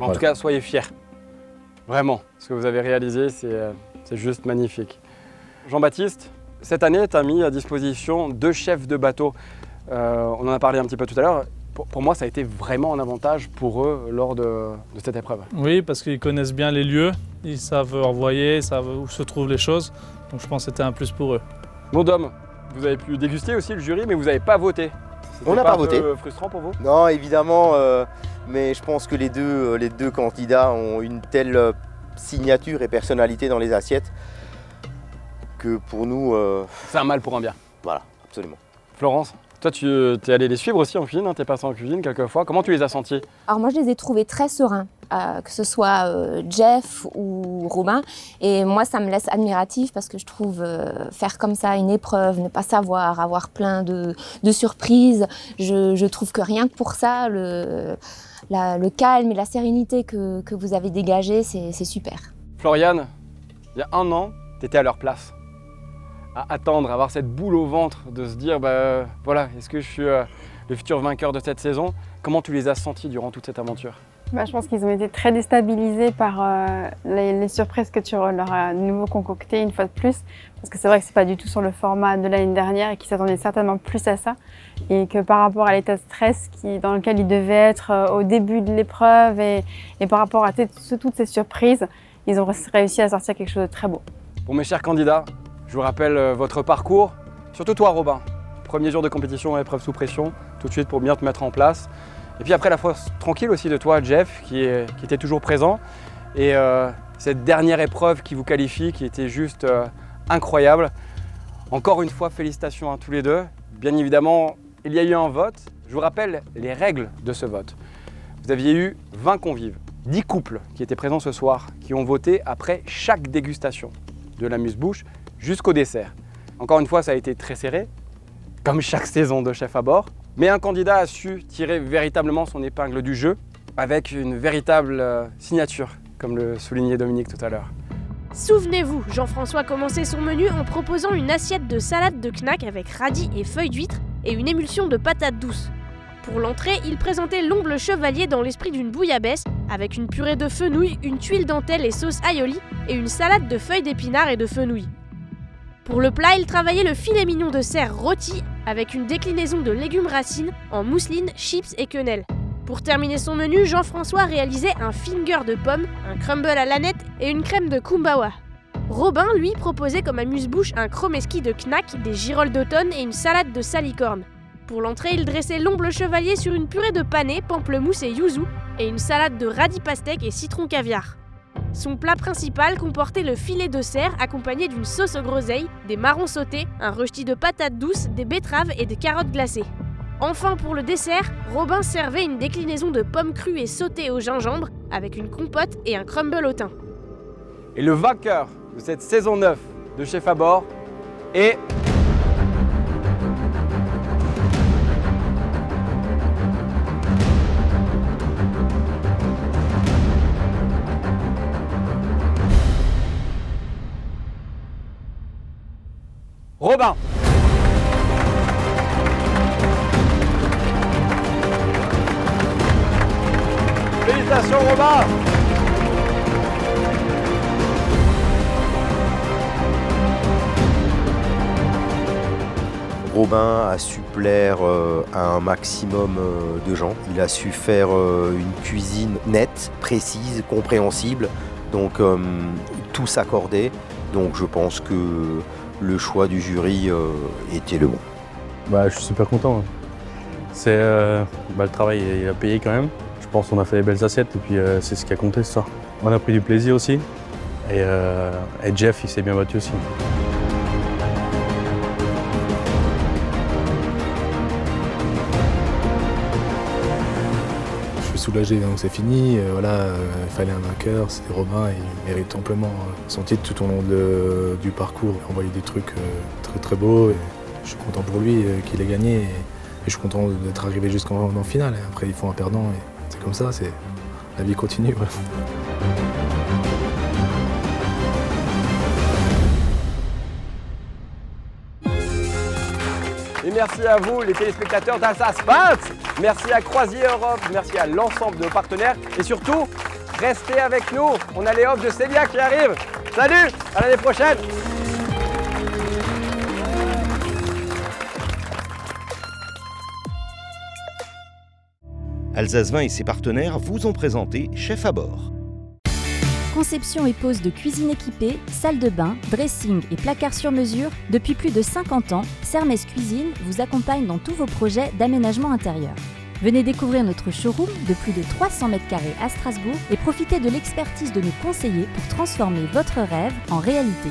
en tout cas, soyez fiers. Vraiment, ce que vous avez réalisé, c'est juste magnifique. Jean-Baptiste, cette année, tu as mis à disposition 2 chefs de bateau. On en a parlé un petit peu tout à l'heure. Pour moi, ça a été vraiment un avantage pour eux lors de cette épreuve. Oui, parce qu'ils connaissent bien les lieux, ils savent envoyer, ils savent où se trouvent les choses. Donc je pense que c'était un plus pour eux. Mondom, vous avez pu déguster aussi le jury, mais vous n'avez pas voté. On n'a pas voté. C'est frustrant pour vous? Non, évidemment, mais je pense que les deux candidats ont une telle signature et personnalité dans les assiettes que pour nous... C'est un mal pour un bien. Voilà, absolument. Florence, toi tu es allé les suivre aussi en cuisine, tu es passé en cuisine quelques fois. Comment tu les as sentis? Alors moi je les ai trouvés très sereins, que ce soit Jeff ou Robin. Et moi ça me laisse admiratif parce que je trouve faire comme ça une épreuve, ne pas savoir, avoir plein de surprises. Je trouve que rien que pour ça, le calme et la sérénité que vous avez dégagé, c'est super. Floriane, il y a 1 an, tu étais à leur place. À attendre, à avoir cette boule au ventre, de se dire, voilà, est-ce que je suis le futur vainqueur de cette saison? Comment tu les as sentis durant toute cette aventure? Je pense qu'ils ont été très déstabilisés par les surprises que tu leur as de nouveau concoctées une fois de plus. Parce que c'est vrai que c'est pas du tout sur le format de l'année dernière et qu'ils s'attendaient certainement plus à ça. Et que par rapport à l'état de stress dans lequel ils devaient être au début de l'épreuve et par rapport à toutes ces surprises, ils ont réussi à sortir quelque chose de très beau. Bon, mes chers candidats, je vous rappelle votre parcours, surtout toi Robin. Premier jour de compétition, épreuve sous pression, tout de suite pour bien te mettre en place. Et puis après la fois tranquille aussi de toi Jeff, qui était toujours présent. Et cette dernière épreuve qui vous qualifie, qui était juste incroyable. Encore une fois, félicitations à tous les deux. Bien évidemment, il y a eu un vote. Je vous rappelle les règles de ce vote. Vous aviez eu 20 convives, 10 couples qui étaient présents ce soir, qui ont voté après chaque dégustation, de l'amuse-bouche jusqu'au dessert. Encore une fois, ça a été très serré, comme chaque saison de Chef à bord. Mais un candidat a su tirer véritablement son épingle du jeu avec une véritable signature, comme le soulignait Dominique tout à l'heure. Souvenez-vous, Jean-François commençait son menu en proposant une assiette de salade de knack avec radis et feuilles d'huître et une émulsion de patates douces. Pour l'entrée, il présentait l'omble chevalier dans l'esprit d'une bouillabaisse avec une purée de fenouil, une tuile dentelle et sauce aioli et une salade de feuilles d'épinards et de fenouil. Pour le plat, il travaillait le filet mignon de cerf rôti avec une déclinaison de légumes racines en mousseline, chips et quenelle. Pour terminer son menu, Jean-François réalisait un finger de pommes, un crumble à l'aneth et une crème de kumbawa. Robin, lui, proposait comme amuse-bouche un chromeski de knack, des girolles d'automne et une salade de salicorne. Pour l'entrée, il dressait l'omble chevalier sur une purée de panais, pamplemousse et yuzu, et une salade de radis pastèque et citron caviar. Son plat principal comportait le filet de cerf accompagné d'une sauce aux groseilles, des marrons sautés, un rösti de patates douces, des betteraves et des carottes glacées. Enfin, pour le dessert, Robin servait une déclinaison de pommes crues et sautées au gingembre avec une compote et un crumble au thym. Et le vainqueur de cette saison 9 de Chef à bord est... Robin. Félicitations Robin. Robin a su plaire à un maximum de gens. Il a su faire une cuisine nette, précise, compréhensible. Donc tout s'accordait. Donc je pense que le choix du jury était le bon. Je suis super content. Le travail il a payé quand même. Je pense qu'on a fait des belles assiettes et puis c'est ce qui a compté ce soir. On a pris du plaisir aussi et Jeff il s'est bien battu aussi. Je suis soulagé, donc c'est fini. Il fallait un vainqueur, c'était Robin et il mérite amplement son titre tout au long du parcours. Il a envoyé des trucs très très beaux et je suis content pour lui qu'il ait gagné et je suis content d'être arrivé jusqu'en finale. Et après il faut un perdant et c'est comme ça, la vie continue. Ouais. Et merci à vous les téléspectateurs d'Alsace 20. Merci à Croisier Europe, merci à l'ensemble de nos partenaires et surtout, restez avec nous. On a les offres de Célia qui arrivent. Salut, à l'année prochaine. Alsace 20 et ses partenaires vous ont présenté Chef à bord. Conception et pose de cuisine équipée, salle de bain, dressing et placard sur mesure, depuis plus de 50 ans, Sermes Cuisine vous accompagne dans tous vos projets d'aménagement intérieur. Venez découvrir notre showroom de plus de 300 m² à Strasbourg et profitez de l'expertise de nos conseillers pour transformer votre rêve en réalité.